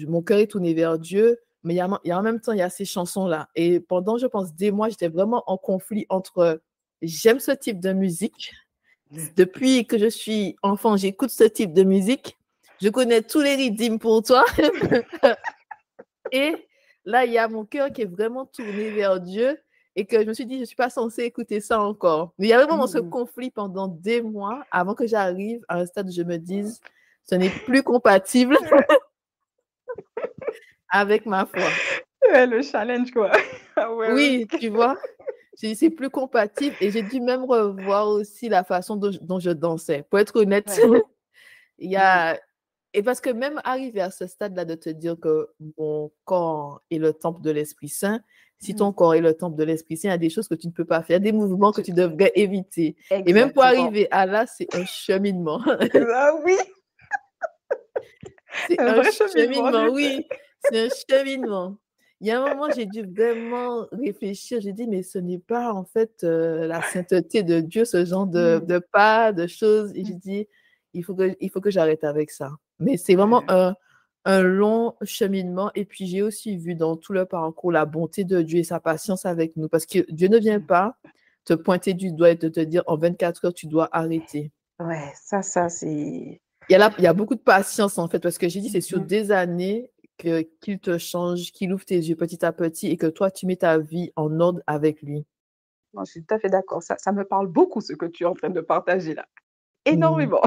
mon cœur est tourné vers Dieu, mais il y a en même temps, il y a ces chansons-là. Et pendant, je pense, des mois, j'étais vraiment en conflit entre j'aime ce type de musique. Depuis que je suis enfant, j'écoute ce type de musique. Je connais tous les rythmes pour toi. Et là, il y a mon cœur qui est vraiment tourné vers Dieu et que je me suis dit, je ne suis pas censée écouter ça encore. Mais il y avait vraiment ce Mmh. conflit pendant des mois avant que j'arrive à un stade où je me dise, ce n'est plus compatible Ouais, avec ma foi. ouais, le challenge, quoi. Ah ouais, ouais. Oui, tu vois, c'est plus compatible et j'ai dû même revoir aussi la façon dont je dansais. Pour être honnête, Ouais. il y Mmh. a Et parce que même arriver à ce stade-là de te dire que mon corps est le temple de l'Esprit Saint, si ton Mmh. corps est le temple de l'Esprit Saint, il y a des choses que tu ne peux pas faire, des mouvements que Tu tu devrais éviter. Et même pour exactement. arriver à là, c'est un cheminement. Ah oui, C'est un un vrai cheminement, cheminement, tu sais. oui, c'est un cheminement. Il y a un moment, j'ai dû vraiment réfléchir. J'ai dit: «Mais ce n'est pas en fait, la sainteté de Dieu, ce genre Mmh. de pas, de choses» et Mmh. j'ai dit: il faut que j'arrête avec ça». Mais c'est vraiment Ouais. un long cheminement et puis j'ai aussi vu dans tout le parcours la bonté de Dieu et sa patience avec nous parce que Dieu ne vient Mmh. pas te pointer du doigt et te dire: «En 24 heures, tu dois arrêter». Ouais, ça c'est Il y a beaucoup de patience, en fait, parce que j'ai dit, c'est sur mmh. des années qu'il te change, qu'il ouvre tes yeux petit à petit et que toi, tu mets ta vie en ordre avec lui. Non, je suis tout à fait d'accord. Ça me parle beaucoup ce que tu es en train de partager là. Mmh. Énormément,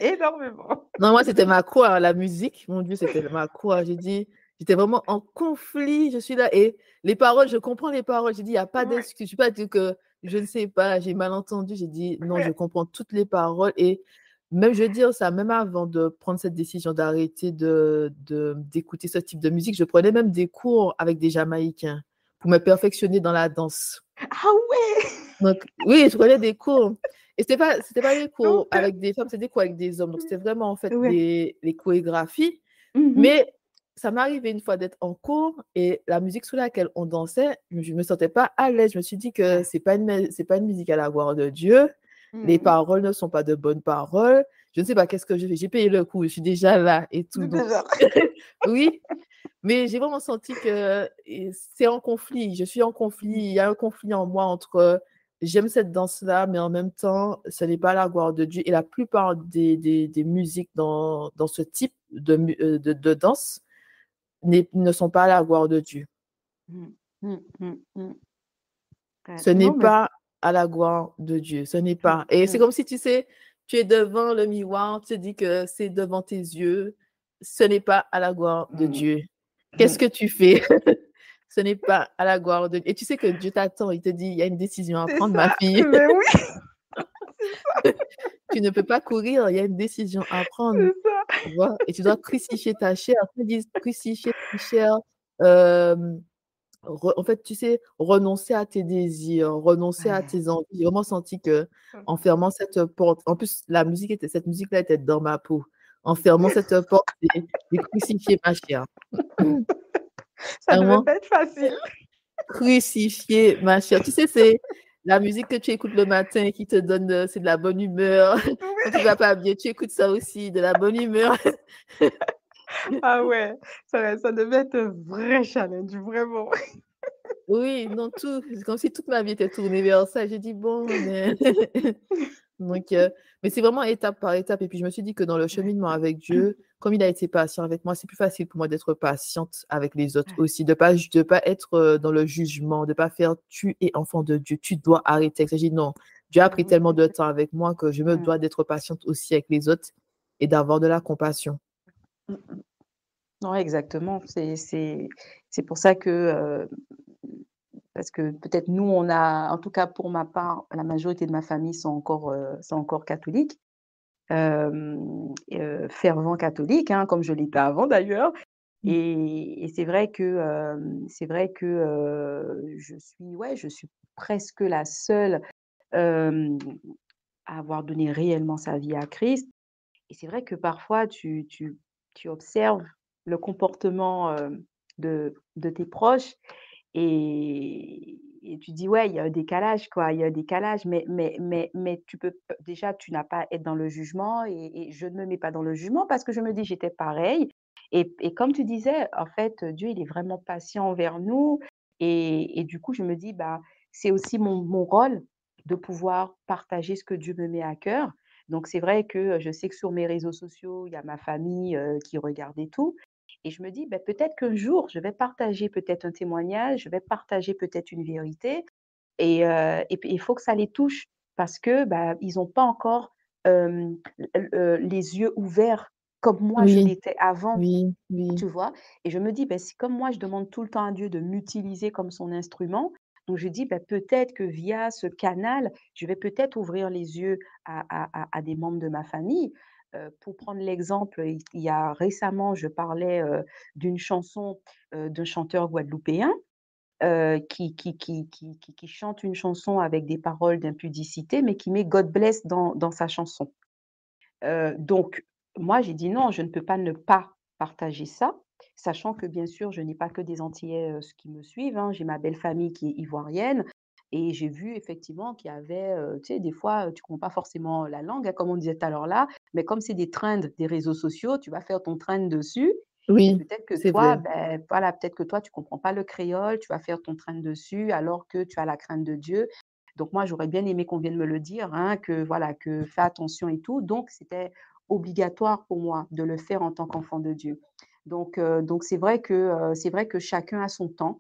énormément. Non, moi, c'était ma quoi, la musique, mon Dieu, c'était ma quoi. J'ai dit, j'étais vraiment en conflit, je suis là et les paroles, je comprends les paroles. J'ai dit: «Il y a pas Ouais, d'excuse». Je suis pas dit que je ne sais pas, j'ai mal entendu. J'ai dit: «Non, je ouais. comprends toutes les paroles» et même je veux dire ça, même avant de prendre cette décision d'arrêter d'écouter ce type de musique, je prenais même des cours avec des Jamaïcains pour me perfectionner dans la danse. Ah ouais! Donc oui, je prenais des cours et c'était pas des cours Donc avec des femmes, c'était des cours avec des hommes. Donc c'était vraiment en fait ouais. les chorégraphies. Mmh mh. Mais ça m'est arrivé une fois d'être en cours et la musique sous laquelle on dansait, je me sentais pas à l'aise. Je me suis dit que Ouais. c'est pas une musique à la gloire de Dieu. Les Mmh. paroles ne sont pas de bonnes paroles. Je ne sais pas qu'est-ce que je fais. J'ai payé le coup, je suis déjà là et tout. Donc Déjà. oui, mais j'ai vraiment senti que c'est en conflit. Je suis en conflit. Mmh. Il y a un conflit en moi entre j'aime cette danse-là, mais en même temps, ce n'est pas la gloire de Dieu. Et la plupart des musiques dans ce type de danse ne sont pas la gloire de Dieu. Mmh. Mmh, mmh, mmh. Ouais. Ce n'est Non mais pas à la gloire de Dieu. Ce n'est mmh, pas. Et c'est mmh, comme si tu sais, tu es devant le miroir, tu te dis que c'est devant tes yeux. Ce n'est pas à la gloire de mmh, Dieu. Qu'est-ce mmh. que tu fais? Ce n'est pas à la gloire de Dieu. Et tu sais que Dieu t'attend, il te dit: «Il y a une décision à C'est prendre, ma ça, fille. mais oui, c'est ça, Tu ne peux pas courir, il y a une décision à prendre». c'est ça. Tu vois? Et tu dois crucifier ta chair. Quand ils disent crucifier ta chair, hem, en fait, tu sais, renoncer à tes désirs, renoncer à Ouais. tes envies. J'ai vraiment senti Mmh. qu'en fermant cette porte en plus, cette musique-là était dans ma peau. En fermant cette porte, j'ai crucifié ma chair. Ça devait Vraiment. pas être facile. Crucifier ma chère. Tu sais, c'est la musique que tu écoutes le matin qui te donne, c'est de la bonne humeur. Quand tu Oui. vas pas bien, tu écoutes ça aussi, de la bonne humeur. Ah ouais, ça devait être un vrai challenge, vraiment. Oui, non, tout c'est comme si toute ma vie était tournée vers ça. J'ai dit: «Bon, mais» donc mais c'est vraiment étape par étape et puis je me suis dit que dans le Ouais. cheminement avec Dieu, comme il a été patient avec moi, c'est plus facile pour moi d'être patiente avec les autres Ouais. aussi, de pas être, dans le jugement, de pas faire: «Tu es enfant de Dieu, tu dois arrêter». J'ai dit: «Non, Dieu a pris Mmh tellement de temps avec moi que je me mh. dois d'être patiente aussi avec les autres et d'avoir de la compassion». Mmh mh. Ouais, exactement. C'est pour ça que, parce que peut-être nous, on a en tout cas pour ma part, la majorité de ma famille sont encore catholiques, fervents catholiques, hein, comme je l'étais avant d'ailleurs Mmh. et c'est vrai que, je suis presque la seule, hem, à avoir donné réellement sa vie à Christ et c'est vrai que parfois tu observes le comportement, de tes proches et tu dis: «Ouais, il y a un décalage quoi, il y a un décalage» mais tu peux p déjà tu n'as pas à être dans le jugement et je ne me mets pas dans le jugement parce que je me dis: «J'étais pareil» et comme tu disais, en fait, Dieu, il est vraiment patient envers nous et du coup, je me dis: «Bah, c'est aussi mon rôle de pouvoir partager ce que Dieu me met à cœur». Donc c'est vrai que, je sais que sur mes réseaux sociaux, il y a ma famille, qui regarde et tout et je me dis: «Beh, peut-être qu'un jour, je vais partager peut-être un témoignage, je vais partager peut-être une vérité et puis il faut que ça les touche parce que, bah, ils ont pas encore, les yeux ouverts comme moi je Oui, l'étais avant». oui, oui. Tu vois? Et je me dis: «Beh, si comme moi je demande tout le temps à Dieu de m'utiliser comme son instrument», donc je dis: «Bah, peut-être que via ce canal, je vais peut-être ouvrir les yeux à des membres de ma famille». Pour prendre l'exemple, il y a récemment, je parlais, d'une chanson, d'un chanteur guadeloupéen, qui chante une chanson avec des paroles d'impudicité, mais qui met God bless dans sa chanson. Donc moi, j'ai dit: «Non, je ne peux pas ne pas partager ça», sachant que bien sûr, je n'ai pas que des Antillais, qui me suivent, hein. J'ai ma belle famille qui est ivoirienne et j'ai vu effectivement qu'il y avait, tu sais, des fois, tu comprends pas forcément la langue, hein, comme on disait tout à l'heure là, mais comme c'est des trends des réseaux sociaux, tu vas faire ton trend dessus et Oui, peut-être que c'est toi, vrai. ben, voilà, peut-être que toi, tu comprends pas le créole, tu vas faire ton trend dessus alors que tu as la crainte de Dieu. Donc moi, j'aurais bien aimé qu'on vienne me le dire, hein, que voilà, que fais attention et tout. Donc c'était obligatoire pour moi de le faire en tant qu'enfant de Dieu. Donc c'est vrai que chacun a son temps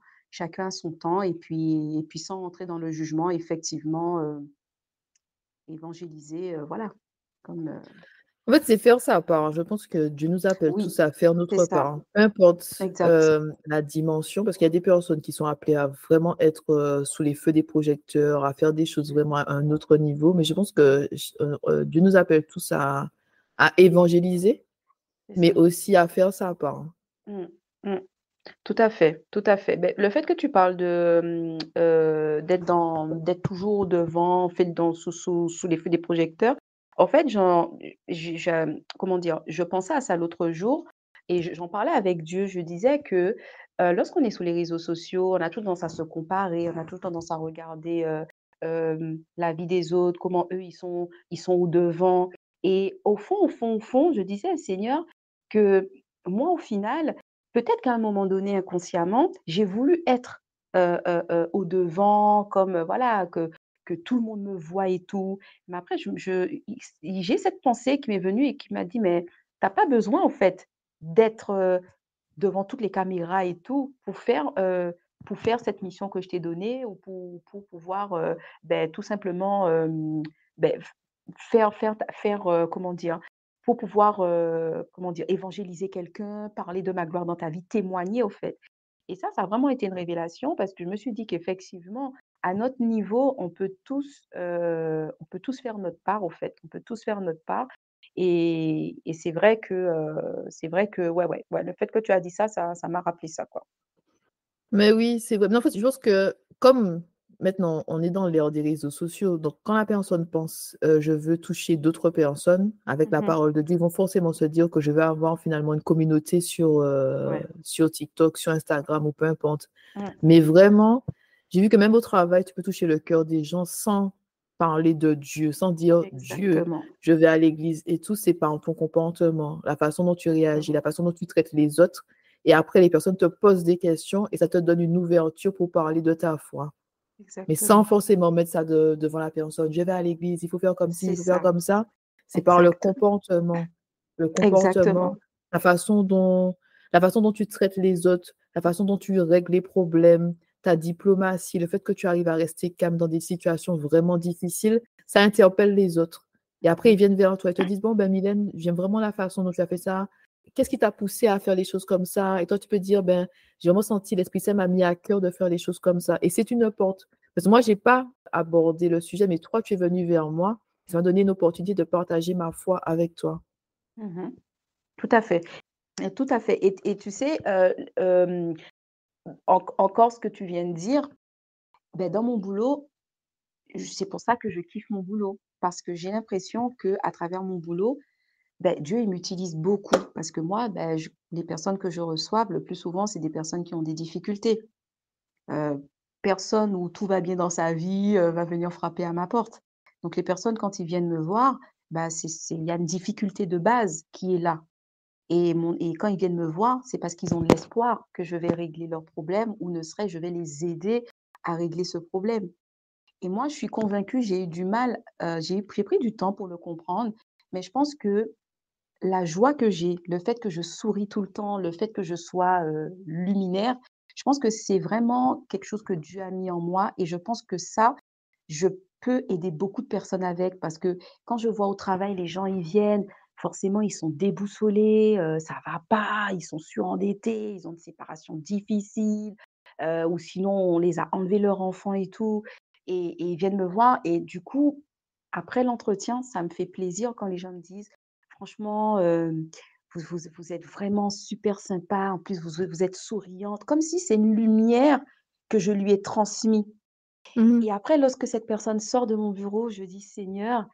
et puis sans rentrer dans le jugement, effectivement, évangéliser, voilà, comme, En fait, c'est faire sa part. Je pense que Dieu nous appelle oui, tous à faire c'est notre ça, part. Peu importe, exact. la dimension, parce qu'il y a des personnes qui sont appelées à vraiment être, sous les feux des projecteurs, à faire des choses vraiment à un autre niveau. Mais je pense que Dieu nous appelle tous à évangéliser, C'est mais ça. aussi à faire sa part. Mmh, mmh. Tout à fait, tout à fait. Beh, le fait que tu parles de, d'être toujours devant, en fait, sous les feux des projecteurs, en fait, comment dire? Je pensais à ça l'autre jour et j'en parlais avec Dieu. Je disais que, lorsqu'on est sur les réseaux sociaux, on a tout tendance à se comparer, on a tout tendance à regarder, la vie des autres, comment eux, ils sont au devant et au fond, je disais: «Seigneur, que moi, au final, peut-être qu'à un moment donné, inconsciemment, j'ai voulu être, au devant comme, voilà, que tout le monde me voit et tout. Mais après j'ai cette pensée qui m'est venue et qui m'a dit: «Mais tu as pas besoin en fait d'être, devant toutes les caméras et tout pour faire cette mission que je t'ai donnée ou pour pouvoir, beh, tout simplement, beh, faire, comment dire? Pour pouvoir, comment dire? Évangéliser quelqu'un, parler de ma gloire dans ta vie, témoigner au fait et ça a vraiment été une révélation parce que je me suis dit qu'effectivement, à notre niveau, on peut tous faire notre part au fait. On peut tous faire notre part et c'est vrai que ouais, ouais, ouais, le fait que tu as dit ça, ça m'a rappelé ça, quoi. Mais oui, c'est vrai. Mais en fait, je pense que comme maintenant on est dans l'ère des réseaux sociaux, donc quand la personne pense, «Je veux toucher d'autres personnes avec la Mmh. parole de Dieu», ils vont forcément se dire que je vais avoir finalement une communauté Ouais. sur TikTok, sur Instagram ou peu importe. Mmh. Mais vraiment, j'ai vu que même au travail, tu peux toucher le cœur des gens sans parler de Dieu, sans dire: «Dieu, Exactement, je vais à l'église» et tout, c'est par ton comportement, la façon dont tu réagis, la exactement, façon dont tu traites les autres et après les personnes te posent des questions et ça te donne une ouverture pour parler de ta foi. Mais sans exactement. forcément mettre ça devant la personne. «Je vais à l'église, il faut faire comme ci, C'est il faut faire ça, comme ça». C'est par le exactement, comportement. Le comportement, exactement. la façon dont la façon dont tu traites les autres, la façon dont tu règles les problèmes, ta diplomatie, le fait que tu arrives à rester calme dans des situations vraiment difficiles, ça interpelle les autres. Et après, Mmh. ils viennent vers toi et te disent: «Bon, ben, Mylène, j'aime vraiment la façon dont tu as fait ça. Qu'est-ce qui t'a poussé à faire les choses comme ça?» Et toi, tu peux dire: «Ben, j'ai vraiment senti l'Esprit Saint m'a mis à cœur de faire les choses comme ça». Et c'est une porte. Parce que moi, j'ai pas abordé le sujet, mais toi, tu es venu vers moi. Ça m'a donné une opportunité de partager ma foi avec toi. Mmh. Tout à fait tout à fait et tu sais, encore ce que tu viens de dire, beh, dans mon boulot, c'est pour ça que je kiffe mon boulot. Parce que j'ai l'impression que à travers mon boulot, beh, Dieu, il m'utilise beaucoup. Parce que moi, bah, les personnes que je reçois, le plus souvent, c'est des personnes qui ont des difficultés. Personne où tout va bien dans sa vie, va venir frapper à ma porte. Donc les personnes, quand ils viennent me voir, bah, il y a une difficulté de base qui est là. Et quand ils viennent me voir, c'est parce qu'ils ont de l'espoir que je vais régler leurs problèmes ou ne serait-ce je vais les aider à régler ce problème. Et moi, je suis convaincue, j'ai eu du mal, j'ai pris du temps pour le comprendre, mais je pense que la joie que j'ai, le fait que je souris tout le temps, le fait que je sois, luminaire, je pense que c'est vraiment quelque chose que Dieu a mis en moi et je pense que ça, je peux aider beaucoup de personnes avec parce que quand je vois au travail, les gens, ils viennent, forcément, ils sont déboussolés, ça va pas, ils sont surendettés, ils ont une séparation difficile, ou sinon on les a enlevé leur enfant et tout et ils viennent me voir et du coup, après l'entretien, ça me fait plaisir quand les gens me disent: franchement, vous êtes vraiment super sympa. En plus, vous êtes souriante», comme si c'est une lumière que je lui ai transmise. Mmh. Et après, lorsque cette personne sort de mon bureau, je dis: «Seigneur,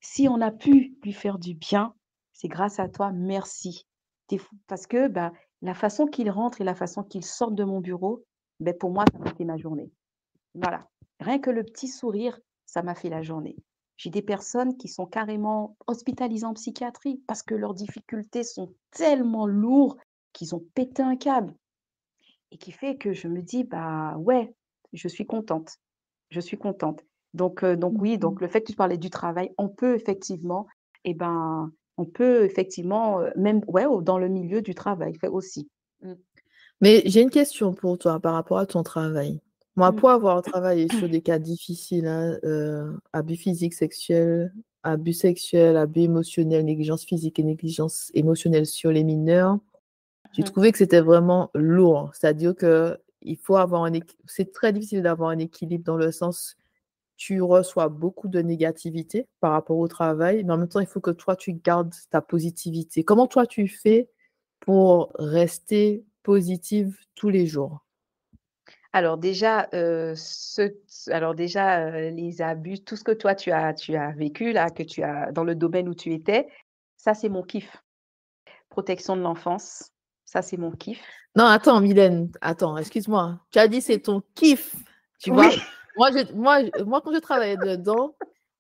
si on a pu lui faire du bien, c'est grâce à toi, merci». Tu fou parce que, bah, la façon qu'il rentre et la façon qu'il sorte de mon bureau, beh, pour moi, ça m'a fait ma journée. Voilà. Rien que le petit sourire, ça m'a fait la journée. J'ai des personnes qui sont carrément hospitalisées en psychiatrie parce que leurs difficultés sont tellement lourdes qu'ils ont pété un câble et qui fait que je me dis: «Bah, ouais, je suis contente, je suis contente». Donc oui, Mmh. donc le fait que tu parlais du travail, on peut effectivement, eh ben, on peut effectivement, même ouais, dans le milieu du travail, fait aussi. Mmh. Mais j'ai une question pour toi par rapport à ton travail. Moi, Mmh. pour avoir travaillé sur des cas difficiles, hein, abus physiques, sexuels, abus émotionnel, négligence physique et négligence émotionnelle sur les mineurs, j'ai Mmh. trouvé que c'était vraiment lourd. C'est-à-dire que il faut avoir un éq c'est très difficile d'avoir un équilibre dans le sens, tu reçois beaucoup de négativité par rapport au travail, mais en même temps, il faut que toi, tu gardes ta positivité. Comment toi, tu fais pour rester positive tous les jours? Alors déjà, les abus, tout ce que toi tu as vécu là, que tu as dans le domaine où tu étais, ça c'est mon kiff. Protection de l'enfance, ça c'est mon kiff. Non, attends, Mylène, attends, excuse-moi. Tu as dit c'est ton kiff, tu vois? Oui. Moi, quand je travaillais dedans,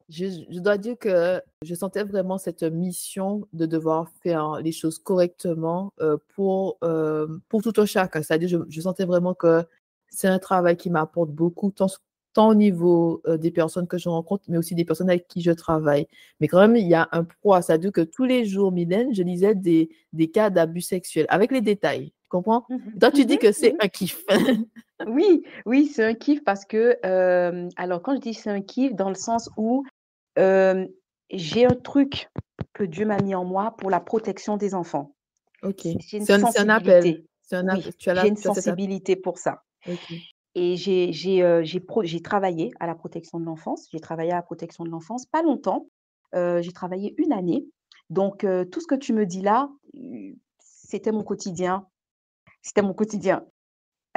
je dois dire que je sentais vraiment cette mission de devoir faire les choses correctement, pour tout un chacun. C'est-à-dire, je sentais vraiment que c'est un travail qui m'apporte beaucoup, tant au niveau, des personnes que je rencontre, mais aussi des personnes avec qui je travaille. Mais quand même, il y a un poids. C'est-à-dire que tous les jours, Mylène, je lisais des cas d'abus sexuels avec les détails, tu comprends? Mmh mh. Toi, tu dis Mmh que c'est mh. un kiff. Oui, oui, c'est un kiff parce que, alors quand je dis c'est un kiff dans le sens où, hem, j'ai un truc que Dieu m'a mis en moi pour la protection des enfants. OK. J'ai une C'est un appel. sensibilité. C'est un Oui, app j'ai une tu as cet app sensibilité pour ça. OK. Et j'ai travaillé à la protection de l'enfance. J'ai travaillé à la protection de l'enfance pas longtemps, j'ai travaillé 1 année. Donc tout ce que tu me dis là, c'était mon quotidien, c'était mon quotidien.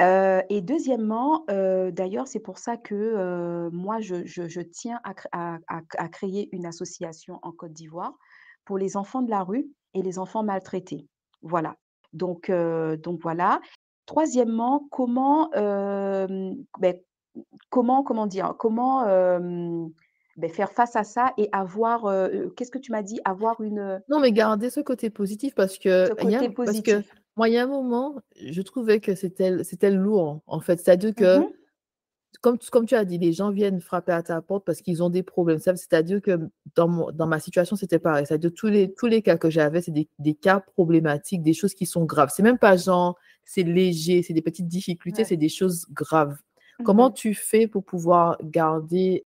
Et deuxièmement, d'ailleurs, c'est pour ça que, moi je tiens à créer une association en Côte d'Ivoire pour les enfants de la rue et les enfants maltraités. Voilà. Donc voilà. Troisièmement, comment dire? Comment, faire face à ça et avoir, qu'est-ce que tu m'as dit? Avoir Non, mais garder ce côté positif ce côté parce que positif. moi, il y a un moment, je trouvais que c'était lourd, en fait. C'est-à-dire que, Mmh. comme tu as dit, les gens viennent frapper à ta porte parce qu'ils ont des problèmes. Ça, c'est-à-dire que dans ma situation, c'était pareil. C'est-à-dire tous les cas que j'avais, c'est des cas problématiques, des choses qui sont graves. C'est même pas genre, c'est léger, c'est des petites difficultés, Ouais. c'est des choses graves. Comment Mmh. tu fais pour pouvoir garder,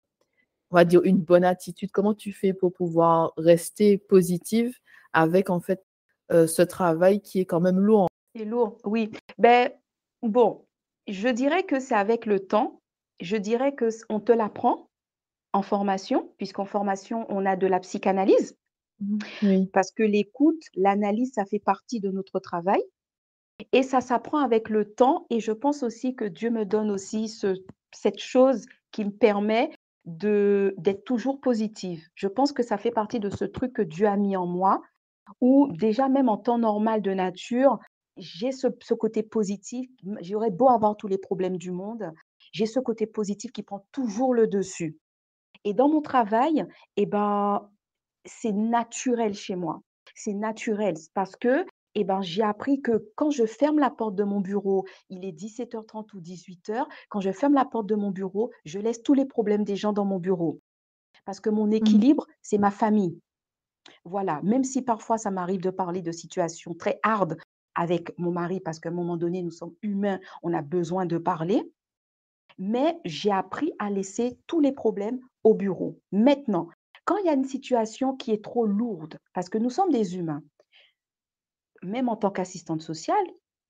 on va dire, une bonne attitude? Comment tu fais pour pouvoir rester positive avec, en fait, ce travail qui est quand même lourd? C'est lourd, oui. Ben bon, je dirais que c'est avec le temps. Je dirais que on te l'apprend en formation, puisqu'en formation, on a de la psychanalyse, Mmh. Oui. parce que l'écoute, l'analyse, ça fait partie de notre travail et ça s'apprend avec le temps et je pense aussi que Dieu me donne aussi cette chose qui me permet d'être toujours positive. Je pense que ça fait partie de ce truc que Dieu a mis en moi où déjà même en temps normal de nature, j'ai ce côté positif, j'aurais beau avoir tous les problèmes du monde, j'ai ce côté positif qui prend toujours le dessus et dans mon travail et ben, c'est naturel chez moi. C'est naturel parce que et ben, j'ai appris que quand je ferme la porte de mon bureau, il est 17h30 ou 18h. Quand je ferme la porte de mon bureau, je laisse tous les problèmes des gens dans mon bureau parce que mon Mmh. équilibre, c'est ma famille. Voilà, même si parfois ça m'arrive de parler de situations très hard avec mon mari, parce qu'à un moment donné, nous sommes humains, on a besoin de parler, mais j'ai appris à laisser tous les problèmes au bureau. Maintenant, quand il y a une situation qui est trop lourde, parce que nous sommes des humains, même en tant qu'assistante sociale,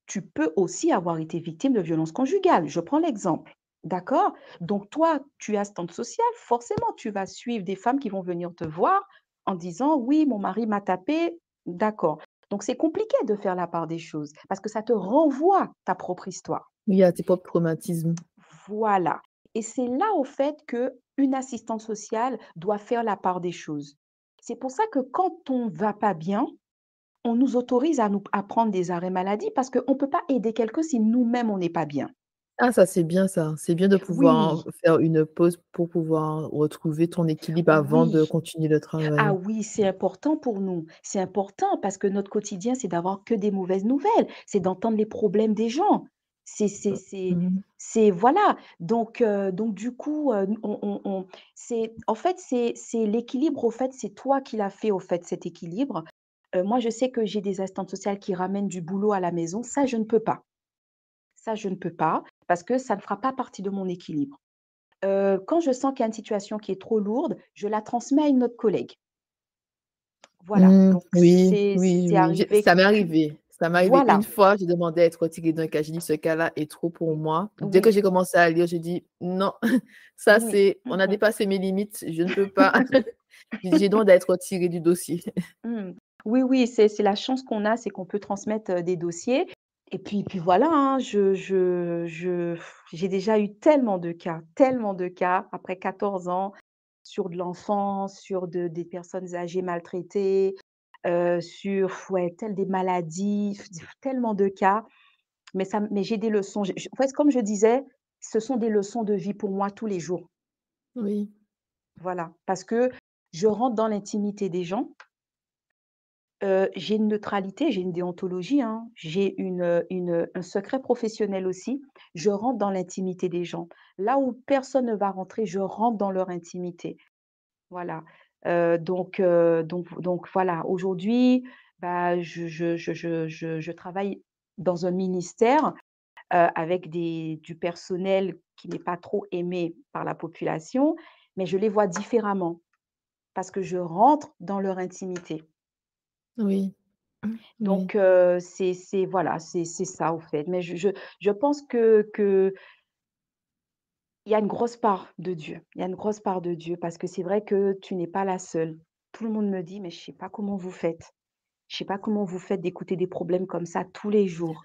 tu peux aussi avoir été victime de violences conjugales. Je prends l'exemple. D'accord? Donc toi, tu es assistante sociale, forcément, tu vas suivre des femmes qui vont venir te voir en disant: «Oui, mon mari m'a tapé», d'accord. Donc c'est compliqué de faire la part des choses parce que ça te renvoie ta propre histoire. Oui, à tes propres traumatismes. Voilà, et c'est là, au fait, qu'une assistante sociale doit faire la part des choses. C'est pour ça que quand on va pas bien, on nous autorise à prendre des arrêts maladie parce qu'on ne peut pas aider quelqu'un si nous-mêmes on n'est pas bien. Ah ça, c'est bien ça. C'est bien de pouvoir Oui, faire une pause pour pouvoir retrouver ton équilibre avant de oui. continuer le Ah travail. oui, c'est important pour nous. C'est important parce que notre quotidien, c'est d'avoir que des mauvaises nouvelles. C'est d'entendre les problèmes des gens. C'est c'est c'est Mmh. c'est voilà. Donc du coup, c'est en fait, c'est l'équilibre, au fait, c'est toi qui l'as fait, au fait, cet équilibre. Moi, je sais que j'ai des assistantes sociales qui ramènent du boulot à la maison. Ça, je ne peux pas. Ça, je ne peux pas parce que ça ne fera pas partie de mon équilibre. Quand je sens qu'il y a une situation qui est trop lourde, je la transmets à une autre collègue. Voilà, Mmh, donc oui, c'est oui, j'ai arrivé ça m'est qu'une arrivé. Ça m'est arrivé une voilà, fois, j'ai demandé à être retirée d'un cas. J'ai dit: «Ce cas-là est trop pour moi». Dès que oui, j'ai commencé à lire, j'ai dit: «Non, ça oui, c'est on a mmh dépassé mes limites, je ne peux pas». J'ai donc d'être retirée du dossier. mh. Oui, oui, c'est la chance qu'on a, c'est qu'on peut transmettre, des dossiers et puis voilà, hein, j'ai déjà eu tellement de cas après 14 ans sur de l'enfance, sur des personnes âgées maltraitées, sur ouais, des maladies, tellement de cas. Mais j'ai des leçons. En fait, comme je disais, ce sont des leçons de vie pour moi tous les jours. Oui. Voilà, parce que je rentre dans l'intimité des gens. J'ai une neutralité, j'ai une déontologie, hein. J'ai un secret professionnel aussi. Je rentre dans l'intimité des gens. Là où personne ne va rentrer, je rentre dans leur intimité. Voilà. Donc voilà, aujourd'hui, bah, je travaille dans un ministère avec du personnel qui n'est pas trop aimé par la population, mais je les vois différemment parce que je rentre dans leur intimité. Oui. Oui. Donc c'est voilà, c'est ça, au fait. Mais je pense que il y a une grosse part de Dieu. Il y a une grosse part de Dieu parce que c'est vrai que tu n'es pas la seule. Tout le monde me dit: «Mais je sais pas comment vous faites. Je sais pas comment vous faites d'écouter des problèmes comme ça tous les jours».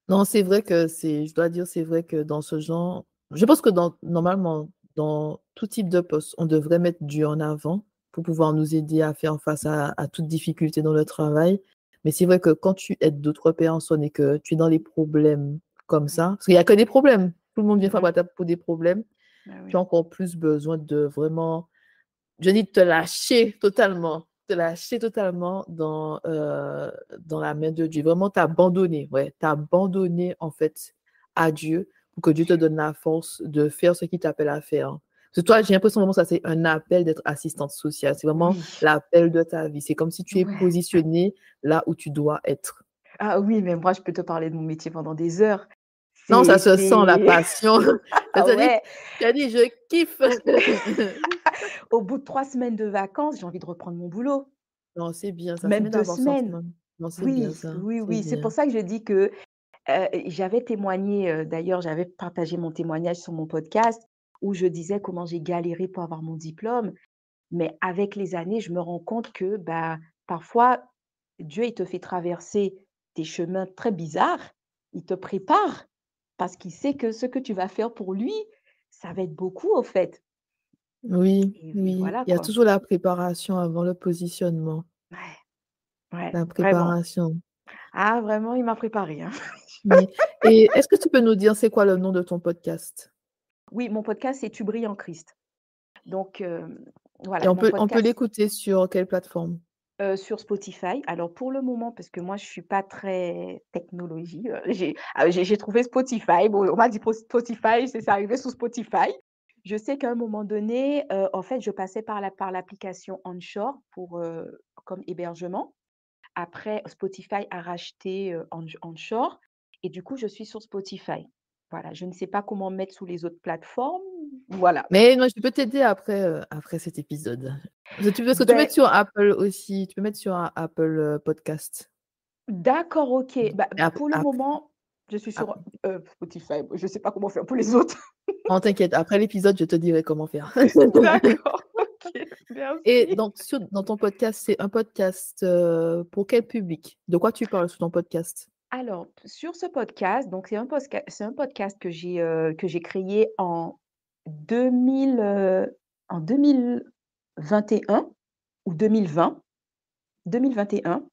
Non, c'est vrai que je dois dire, c'est vrai que dans ce genre je pense que normalement, dans tout type de poste, on devrait mettre Dieu en avant pour pouvoir nous aider à faire face à toute difficulté dans le travail. Mais c'est vrai que quand tu aides d'autres personnes et que tu es dans les problèmes comme Mmh. ça, parce qu'il y a que des problèmes, tout le monde vient Mmh. frapper à ta pour des problèmes, Bah tu as oui. encore plus besoin de vraiment je dis te lâcher totalement dans la main de Dieu. Vraiment t'abandonner, ouais, t'abandonner en fait à Dieu pour que Dieu te donne la force de faire ce qu'il t'appelle à faire. Parce que toi, j'ai l'impression vraiment ça c'est un appel d'être assistante sociale. C'est vraiment Oui, l'appel de ta vie. C'est comme si tu es ouais. positionnée là où tu dois être. Ah oui, mais moi je peux te parler de mon métier pendant des heures. Non, ça C'est se sent la c'est passion. ah C'est-à-dire, ouais, tu as dit: «Je kiffe». au bout de 3 semaines de vacances, j'ai envie de reprendre mon boulot. Non, c'est bien ça, c'est Même bien 2 d'avoir ce semaines. sentiment. Non, c'est bien Oui, ça, oui, c'est oui. C'est pour bien. ça que je dis que, j'avais témoigné, d'ailleurs, j'avais partagé mon témoignage sur mon podcast où je disais comment j'ai galéré pour avoir mon diplôme. Mais avec les années, je me rends compte que, bah, parfois, Dieu, il te fait traverser des chemins très bizarres. Il te prépare parce qu'il sait que ce que tu vas faire pour lui, ça va être beaucoup, au fait. Oui, Et oui, voilà, il y a quoi. toujours la préparation avant le positionnement, Ouais, ouais, la vraiment. préparation. Ah, vraiment, il m'a préparée, hein. Oui et est-ce que tu peux nous dire c'est quoi le nom de ton podcast? Oui, mon podcast, c'est «Tu brilles en Christ». Donc, Et voilà, mon on peut podcast, l'écouter sur quelle plateforme? sur Spotify. Alors pour le moment, parce que moi je suis pas très technologie, j'ai trouvé Spotify. Bon, on m'a dit Spotify, c'est arrivé sous Spotify. Je sais qu'à un moment donné, en fait, je passais par l'application Anchor comme hébergement. Après, Spotify a racheté, Anchor et du coup, je suis sur Spotify. Voilà, je ne sais pas comment mettre sous les autres plateformes. Voilà. Mais non, je peux t'aider après, après cet épisode. Parce que tu peux Ben mettre sur Apple aussi, tu peux mettre sur Apple, Podcast. d'accord, OK. Bah, Et pour le après moment, je suis ap sur, Spotify. Je ne sais pas comment faire pour les autres. non t'inquiète, après l'épisode, je te dirai comment faire. D'accord. Et Merci. donc, dans ton podcast, c'est un podcast pour quel public? De quoi tu parles sur ton podcast? Alors, sur ce podcast, donc c'est un podcast que j'ai créé en 2000, en 2021 ou 2020, 2021.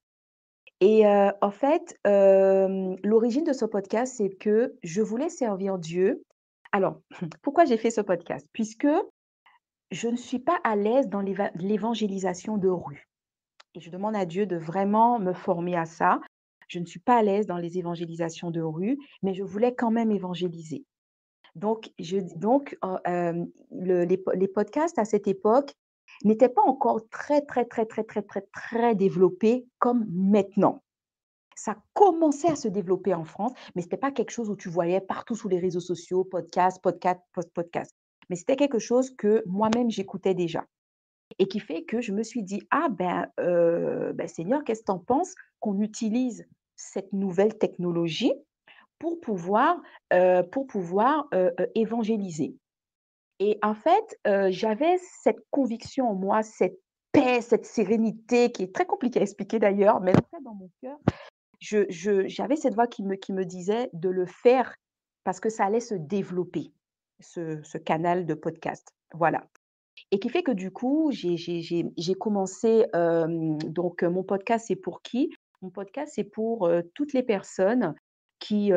Et en fait, l'origine de ce podcast, c'est que je voulais servir Dieu. Alors, pourquoi j'ai fait ce podcast? Puisque je ne suis pas à l'aise dans l'évangélisation de rue et je demande à Dieu de vraiment me former à ça. Je ne suis pas à l'aise dans les évangélisations de rue, mais je voulais quand même évangéliser. Les podcasts à cette époque n'étaient pas encore très, très, très, très, très, très, très développés comme maintenant. Ça commençait à se développer en France, mais c'était pas quelque chose où tu voyais partout sur les réseaux sociaux, podcast, podcast, post-podcast. Mais c'était quelque chose que moi-même j'écoutais déjà et qui fait que je me suis dit: «Ah ben, Seigneur, qu'est-ce que tu en penses qu'on utilise cette nouvelle technologie pour pouvoir évangéliser?» Et en fait, j'avais cette conviction en moi, cette paix, cette sérénité qui est très compliquée à expliquer d'ailleurs, mais en fait dans mon cœur, j'avais cette voix qui me disait de le faire parce que ça allait se développer, ce canal de podcast. Voilà. Et qui fait que du coup, j'ai commencé, mon podcast, c'est pour qui? Mon podcast, c'est pour, toutes les personnes qui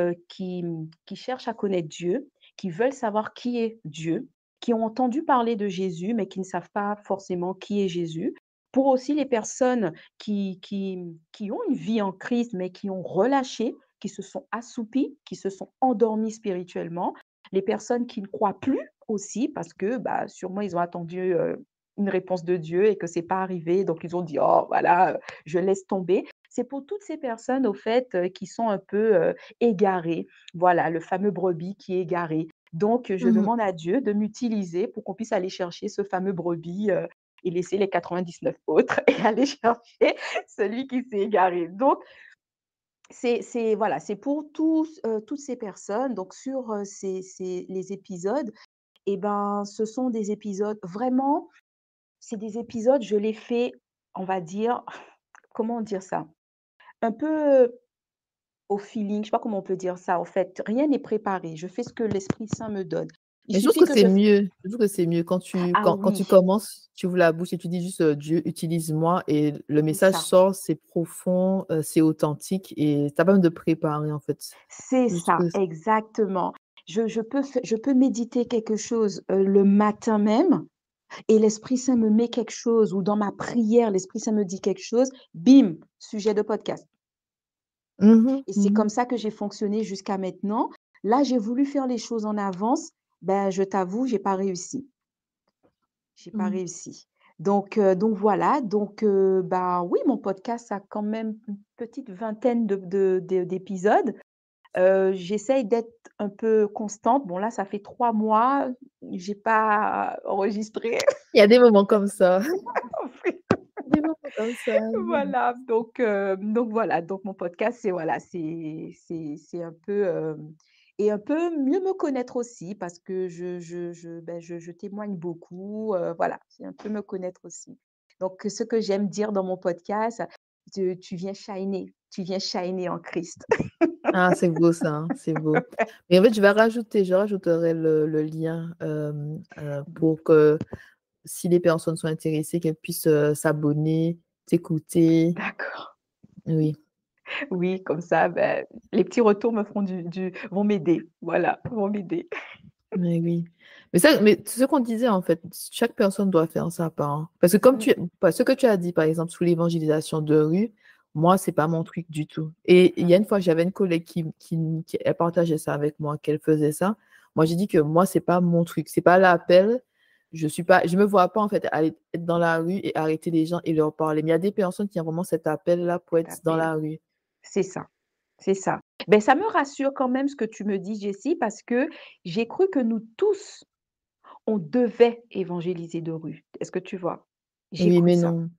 cherchent à connaître Dieu, qui veulent savoir qui est Dieu, qui ont entendu parler de Jésus, mais qui ne savent pas forcément qui est Jésus. Pour aussi les personnes qui ont une vie en Christ, mais qui ont relâché, qui se sont assoupies, qui se sont endormies spirituellement. Les personnes qui ne croient plus aussi parce que, bah, sûrement ils ont attendu, une réponse de Dieu et que c'est pas arrivé, donc ils ont dit: «Oh voilà, je laisse tomber». C'est pour toutes ces personnes au fait, qui sont un peu, égarées. Voilà, le fameux brebis qui est égaré. Donc je Mmh. demande à Dieu de m'utiliser pour qu'on puisse aller chercher ce fameux brebis, et laisser les 99 autres et aller chercher celui qui s'est égaré. Donc voilà, c'est pour tous, toutes ces personnes. Donc sur, les épisodes et ben, ce sont des épisodes vraiment, c'est des épisodes, je les fais, on va dire, comment dire ça? Un peu au feeling, je sais pas comment on peut dire ça, en fait. Rien n'est préparé. Je fais ce que l'Esprit Saint me donne. Il Mais je trouve suffit que que c'est je f mieux. Je trouve que c'est mieux quand ah quand tu oui, commences, tu ouvres la bouche et tu dis juste, «Dieu, utilise-moi» et le c'est message ça. sort, c'est profond, c'est authentique et tu as pas besoin de préparer, en fait. C'est Je trouve ça, que exactement. Je peux méditer quelque chose, le matin même et l'Esprit Saint me met quelque chose ou dans ma prière, l'Esprit Saint me dit quelque chose, bim, sujet de podcast. mmh mh, Et c'est mmh. comme ça que j'ai fonctionné jusqu'à maintenant. Là, j'ai voulu faire les choses en avance, ben, je t'avoue, j'ai pas réussi. J'ai pas Mmh. réussi. Donc voilà, bah, oui, mon podcast a quand même une petite vingtaine d'épisodes. J'essaye d'être un peu constante. Bon là, ça fait 3 mois, j'ai pas enregistré. Il y a des moments comme ça. Des moments comme ça, oui. Voilà, donc voilà, donc mon podcast, c'est voilà, c'est un peu, et un peu mieux me connaître aussi parce que je témoigne beaucoup, voilà, c'est un peu me connaître aussi. Donc ce que j'aime dire dans mon podcast: Tu viens shiner en Christ». Ah, c'est beau ça, hein, c'est beau. Mais en fait, je rajouterai le lien, pour que si les personnes sont intéressées, qu'elles puissent, s'abonner, t'écouter. D'accord. Oui, Oui, comme ça, ben, les petits retours me feront du vont m'aider, voilà, vont m'aider. mais oui. Mais c'est ce qu'on disait en fait, chaque personne doit faire sa part, hein. Parce que comme Mmh, ce que tu as dit par exemple sous l'évangélisation de rue, moi c'est pas mon truc du tout. Et il y a une fois, j'avais une collègue qui elle partageait ça avec moi, qu'elle faisait ça. Moi j'ai dit que moi c'est pas mon truc, c'est pas l'appel. Je me vois pas en fait aller être dans la rue et arrêter les gens et leur parler. Mais il y a des personnes qui ont vraiment cet appel-là pour être dans t'appelles. la rue. C'est ça, c'est ça. Ben ça me rassure quand même ce que tu me dis, Jessie, parce que j'ai cru que nous tous, on devait évangéliser de rue. Est-ce que tu vois? J'ai Oui, cru mais ça. non.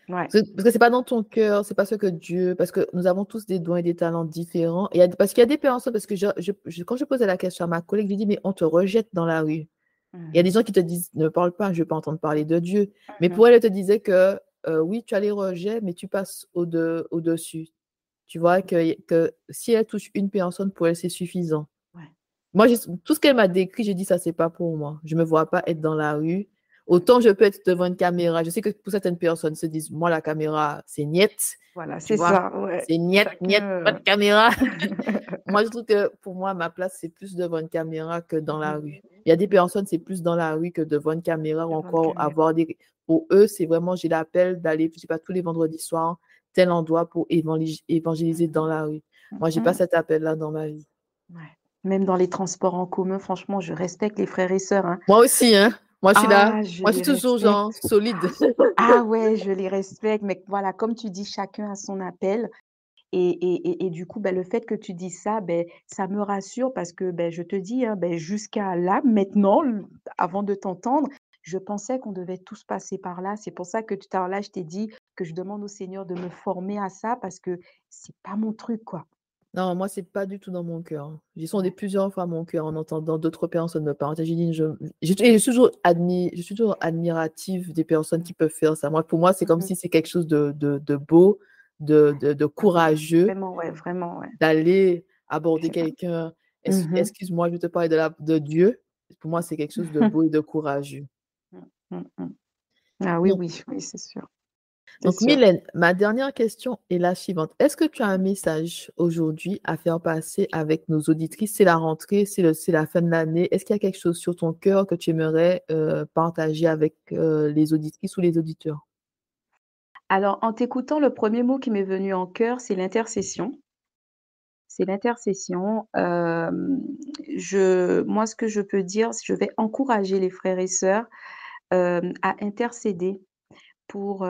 Ouais, Parce que c'est pas dans ton cœur, c'est pas ce que Dieu parce que nous avons tous des dons et des talents différents et il y a parce qu'il y a des personnes parce que quand je posais la question à ma collègue, je lui dis: «Mais on te rejette dans la rue». Il y a des Mhm. gens qui te disent, ne parle pas, je ne veux pas entendre parler de Dieu. Mais Mhm. pour elle, elle te disait que oui, tu as les rejets, mais tu passes au-dessus. Tu vois que si elle touche une personne, pour elle, c'est suffisant. Ouais. Moi, tout ce qu'elle m'a décrit, j'ai dit, ça, c'est pas pour moi. Je me vois pas être dans la rue. Autant je peux être devant une caméra. Je sais que pour certaines personnes se disent, moi, la caméra, c'est niette. Voilà, Tu c'est vois, ça, ouais. c'est niette, niette, pas Chacun. de caméra. Moi, je trouve que pour moi, ma place, c'est plus devant une caméra que dans la Mhm. rue. Il y a des personnes, c'est plus dans la rue que devant une caméra ou Devant une encore caméra. avoir des. Pour eux, c'est vraiment, j'ai l'appel d'aller, je sais pas, tous les vendredis soirs, tel endroit pour évangéliser dans la rue. Moi, j'ai pas Mhm. cet appel-là dans ma vie. Ouais. Même dans les transports en commun, franchement, je respecte les frères et sœurs, hein. Moi aussi, hein. Moi, je suis là. Ah, je Moi, je suis les toujours genre respecte. solide. Ah ouais, je les respecte, mais voilà, comme tu dis, chacun a son appel. Et du coup, ben, le fait que tu dis ça, ben, ça me rassure parce que ben, je te dis, hein, ben, jusqu'à là, maintenant, avant de t'entendre, je pensais qu'on devait tous passer par là. C'est pour ça que tout à l'heure, là, je t'ai dit que je demande au Seigneur de me former à ça parce que c'est pas mon truc, quoi. Non, moi, c'est pas du tout dans mon cœur. J'ai sondé Ouais. plusieurs fois mon cœur en entendant d'autres personnes me parler. J'ai dit, et je suis toujours admirative des personnes qui peuvent faire ça. Moi, pour moi, c'est comme Mhm. si c'est quelque chose de beau, de courageux Vraiment, ouais, vraiment, ouais. d'aller aborder quelqu'un. Mhm. Excuse-moi, je vais te parler de Dieu. Pour moi, c'est quelque chose de beau et de courageux. Mm, mm, mm. Ah oui, Donc, oui, oui, c'est sûr, c'est donc, sûr. Mylène, ma dernière question est la suivante. Est-ce que tu as un message aujourd'hui à faire passer avec nos auditrices? C'est la rentrée, c'est la fin de l'année. Est-ce qu'il y a quelque chose sur ton cœur que tu aimerais partager avec les auditrices ou les auditeurs? Alors, en t'écoutant, le premier mot qui m'est venu en cœur, c'est l'intercession. C'est l'intercession. Moi, ce que je peux dire, je vais encourager les frères et sœurs, à intercéder pour,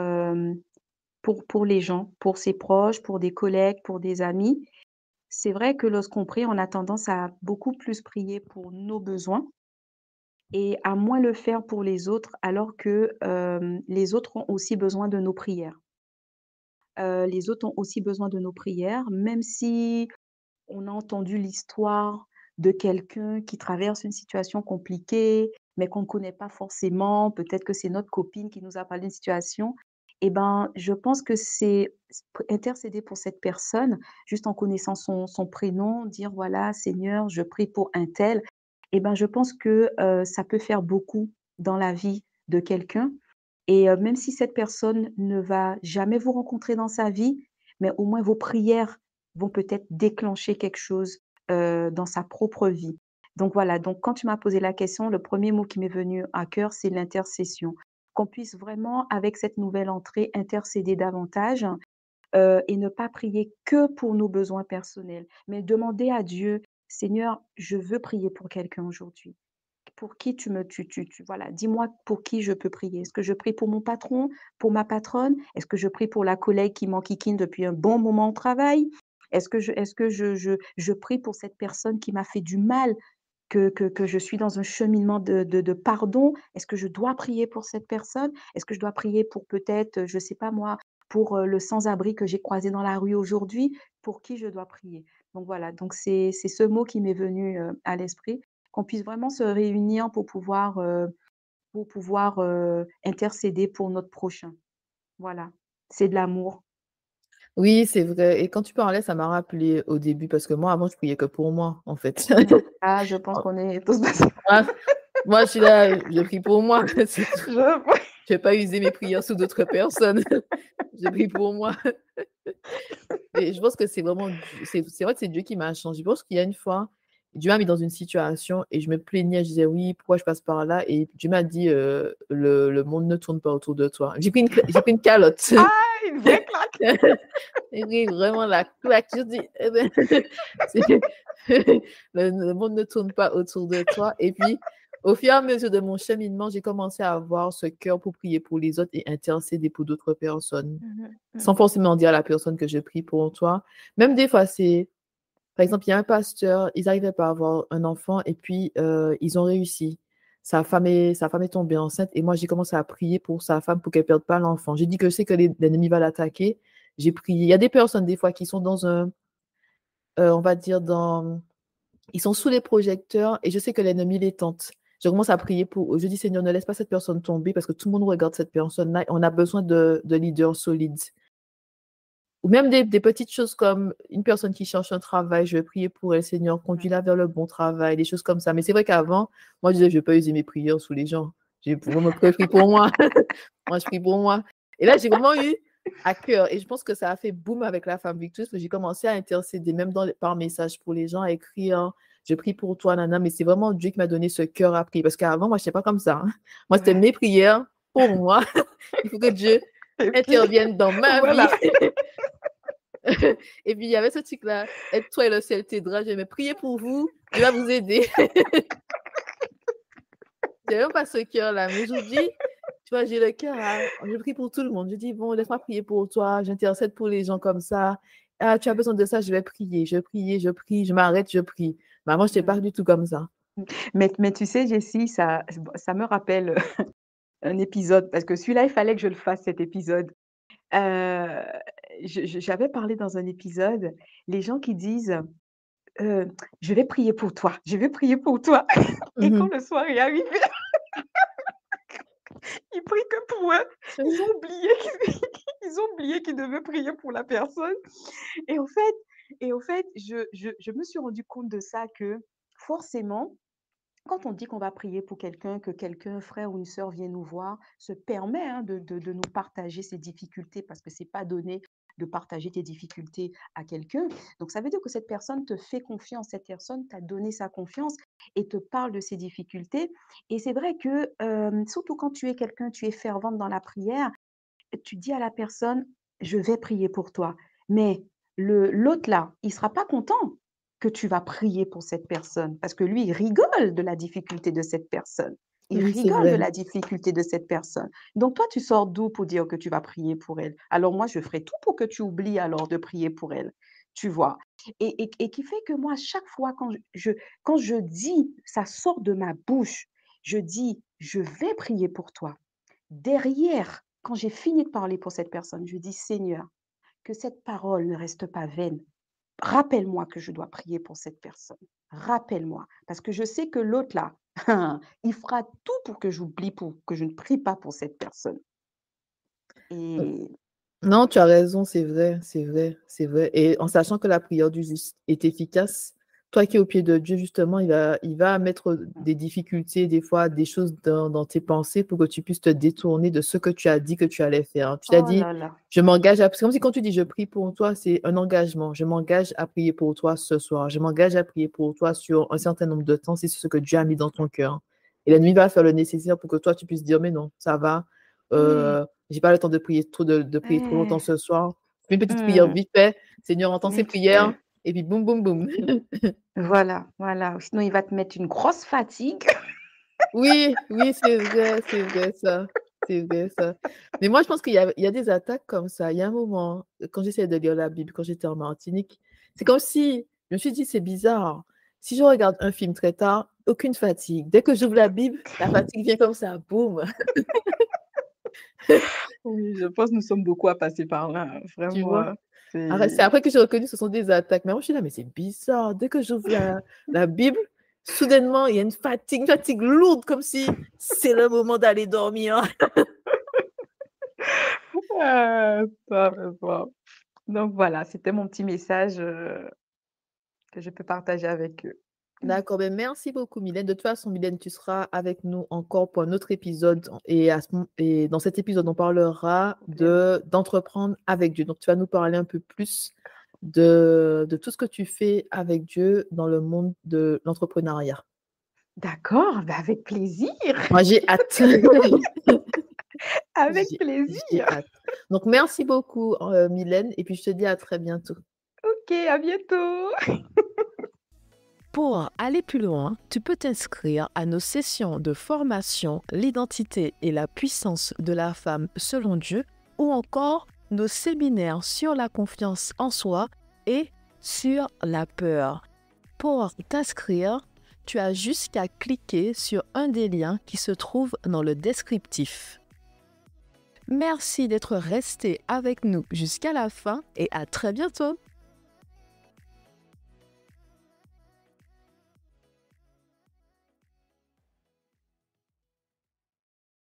pour les gens, pour ses proches, pour des collègues, pour des amis. C'est vrai que lorsqu'on prie, on a tendance à beaucoup plus prier pour nos besoins et à moins le faire pour les autres, alors que, les autres ont aussi besoin de nos prières. Les autres ont aussi besoin de nos prières, même si on a entendu l'histoire de quelqu'un qui traverse une situation compliquée, mais qu'on ne connaît pas forcément. Peut-être que c'est notre copine qui nous a parlé d'une situation. Eh ben, je pense que c'est intercéder pour cette personne, juste en connaissant son prénom, dire voilà, Seigneur, je prie pour un tel. Eh ben, je pense que ça peut faire beaucoup dans la vie de quelqu'un. Et même si cette personne ne va jamais vous rencontrer dans sa vie, mais au moins vos prières vont peut-être déclencher quelque chose, dans sa propre vie. Donc voilà, donc quand tu m'as posé la question, le premier mot qui m'est venu à cœur, c'est l'intercession. Qu'on puisse vraiment, avec cette nouvelle entrée, intercéder davantage, et ne pas prier que pour nos besoins personnels, mais demander à Dieu: «Seigneur, je veux prier pour quelqu'un aujourd'hui. Pour qui tu me tu voilà, dis-moi pour qui je peux prier. Est-ce que je prie pour mon patron, pour ma patronne? Est-ce que je prie pour la collègue qui m'enquiquine depuis un bon moment au travail? Est-ce que je prie pour cette personne qui m'a fait du mal, que je suis dans un cheminement de pardon? Est-ce que je dois prier pour cette personne? Est-ce que je dois prier pour peut-être, je sais pas moi, pour, le sans-abri que j'ai croisé dans la rue aujourd'hui? Pour qui je dois prier? Donc voilà, donc c'est ce mot qui m'est venu, à l'esprit, qu'on puisse vraiment se réunir pour pouvoir, intercéder pour notre prochain. Voilà, c'est de l'amour. Oui, c'est vrai. Et quand tu parlais, ça m'a rappelé au début, parce que moi, avant, je priais que pour moi, en fait. Mmh. Ah, je pense qu'on est tous d'accord. Moi, moi, je suis là, je prie pour moi, c'est tout. Je Je vais pas user mes prières sur d'autres personnes. Je prie pour moi. Et je pense que c'est vraiment, c'est vrai que c'est Dieu qui m'a changé. Je pense qu'il y a une fois, Dieu m'a mis dans une situation et je me plaignais, je disais oui, pourquoi je passe par là? Et Dieu m'a dit, le monde ne tourne pas autour de toi. J'ai pris une calotte. ah, une vraie claque! Et oui, vraiment la claque. Je dis, eh ben, c'est- le monde ne tourne pas autour de toi. Et puis, au fur et à mesure de mon cheminement, j'ai commencé à avoir ce cœur pour prier pour les autres et intercéder pour d'autres personnes, Mmh mh. sans Mmh. forcément dire à la personne que je prie pour toi. Même des fois, par exemple, il y a un pasteur, ils n'arrivaient pas à avoir un enfant et puis ils ont réussi. Sa femme est tombée enceinte et moi, j'ai commencé à prier pour sa femme pour qu'elle ne perde pas l'enfant. J'ai dit que je sais que l'ennemi va l'attaquer. J'ai prié. Il y a des personnes, des fois, qui sont on va dire, ils sont sous les projecteurs et je sais que l'ennemi les tente. je commence à prier pour eux. Je dis, Seigneur, ne laisse pas cette personne tomber parce que tout le monde regarde cette personne-là. On a besoin de leaders solides. Ou même des petites choses comme une personne qui cherche un travail, je vais prier pour elle, Seigneur, conduis-la vers le bon travail, des choses comme ça. Mais c'est vrai qu'avant, moi, je disais, je ne vais pas user mes prières sous les gens. Je prie pour moi. Moi, je prie pour moi. Et là, j'ai vraiment eu à cœur. Et je pense que ça a fait boum avec la femme victorieuse, parce que j'ai commencé à intercéder, même par message pour les gens, à écrire, je prie pour toi, nana. Mais c'est vraiment Dieu qui m'a donné ce cœur à prier. Parce qu'avant, moi, je n'étais pas comme ça. Moi, c'était mes prières pour moi. Il faut que Dieu intervienne dans ma vie. Et puis, il y avait ce truc-là, aide-toi et le ciel t'aidera. Je vais prier pour vous, Dieu va vous aider. Je n'avais même pas ce cœur-là, mais aujourd'hui, tu vois, j'ai le cœur, je prie pour tout le monde. Je dis, bon, laisse-moi prier pour toi, j'intercède pour les gens comme ça. Ah, tu as besoin de ça, je vais prier, je prie, je m'arrête, je prie. Mais avant, je n'étais pas du tout comme ça. Mais tu sais, Jessie, ça me rappelle un épisode, parce que celui-là, il fallait que je le fasse, cet épisode. J'avais parlé dans un épisode, les gens qui disent, je vais prier pour toi, je vais prier pour toi. Et quand le soir est arrivé, ils prient que pour eux. Ils ont oublié qu'ils devaient prier pour la personne. Et en fait, je me suis rendu compte de ça, que forcément, quand on dit qu'on va prier pour quelqu'un, que quelqu'un, un frère ou une sœur, vient nous voir, se permet de nous partager ses difficultés, parce que c'est pas donné de partager tes difficultés à quelqu'un. Donc, ça veut dire que cette personne te fait confiance, cette personne t'a donné sa confiance et te parle de ses difficultés. Et c'est vrai que, surtout quand tu es quelqu'un, tu es fervente dans la prière, tu dis à la personne, je vais prier pour toi. Mais l'autre là, il sera pas content que tu vas prier pour cette personne, parce que lui, il rigole de la difficulté de cette personne. Il Oui, c'est rigole de vrai. la difficulté de cette personne. Donc toi, tu sors d'où pour dire que tu vas prier pour elle? Alors moi, je ferai tout pour que tu oublies alors de prier pour elle, tu vois? Et qui fait que moi, chaque fois quand je dis, ça sort de ma bouche, je dis, je vais prier pour toi. Derrière, quand j'ai fini de parler pour cette personne, je dis, Seigneur, que cette parole ne reste pas vaine. Rappelle-moi que je dois prier pour cette personne. Rappelle-moi. Parce que je sais que l'autre là, il fera tout pour que j'oublie, pour que je ne prie pas pour cette personne. Et Non, tu as raison, c'est vrai, c'est vrai, c'est vrai. Et en sachant que la prière du juste est efficace, toi qui es au pied de Dieu, justement, il va mettre des difficultés, des fois, des choses dans tes pensées pour que tu puisses te détourner de ce que tu as dit que tu allais faire. Tu t'as oh dit, là là. je m'engage à... C'est comme si quand tu dis je prie pour toi, c'est un engagement. Je m'engage à prier pour toi ce soir. Je m'engage à prier pour toi sur un certain nombre de temps, si c'est ce que Dieu a mis dans ton cœur. Et la nuit va faire le nécessaire pour que toi, tu puisses dire, mais non, ça va. Eh, J'ai pas le temps de prier de prier trop longtemps eh, ce soir. Fais une petite prière hmm, vite fait. Seigneur, entends ces vite prières. fait. Et puis boum, boum, boum. Voilà, voilà. Sinon, il va te mettre une grosse fatigue. Oui, oui, c'est vrai ça. C'est vrai ça. Mais moi, je pense qu'il y a des attaques comme ça. Il y a un moment, quand j'essayais de lire la Bible, quand j'étais en Martinique, c'est comme si, je me suis dit, c'est bizarre. Si je regarde un film très tard, aucune fatigue. Dès que j'ouvre la Bible, la fatigue vient comme ça, boum. Oui, je pense que nous sommes beaucoup à passer par là, hein. Tu Vraiment, vois? c'est... C'est après que j'ai reconnu que ce sont des attaques. Mais moi, je suis là, mais c'est bizarre. Dès que j'ouvre la Bible, soudainement, il y a une fatigue lourde, comme si c'est le moment d'aller dormir. Pas vraiment. Donc voilà, c'était mon petit message, que je peux partager avec eux. D'accord, ben merci beaucoup, Mylène. De toute façon, Mylène, tu seras avec nous encore pour un autre épisode. Et dans cet épisode, on parlera d'entreprendre avec Dieu. Donc, tu vas nous parler un peu plus de tout ce que tu fais avec Dieu dans le monde de l'entrepreneuriat. D'accord, bah, avec plaisir, Moi, j'ai hâte. avec J'ai plaisir. hâte. Donc, merci beaucoup, Mylène. Et puis, je te dis à très bientôt. OK, à bientôt. Pour aller plus loin, tu peux t'inscrire à nos sessions de formation L'identité et la puissance de la femme selon Dieu ou encore nos séminaires sur la confiance en soi et sur la peur. Pour t'inscrire, tu as juste qu'à cliquer sur un des liens qui se trouve dans le descriptif. Merci d'être resté avec nous jusqu'à la fin et à très bientôt.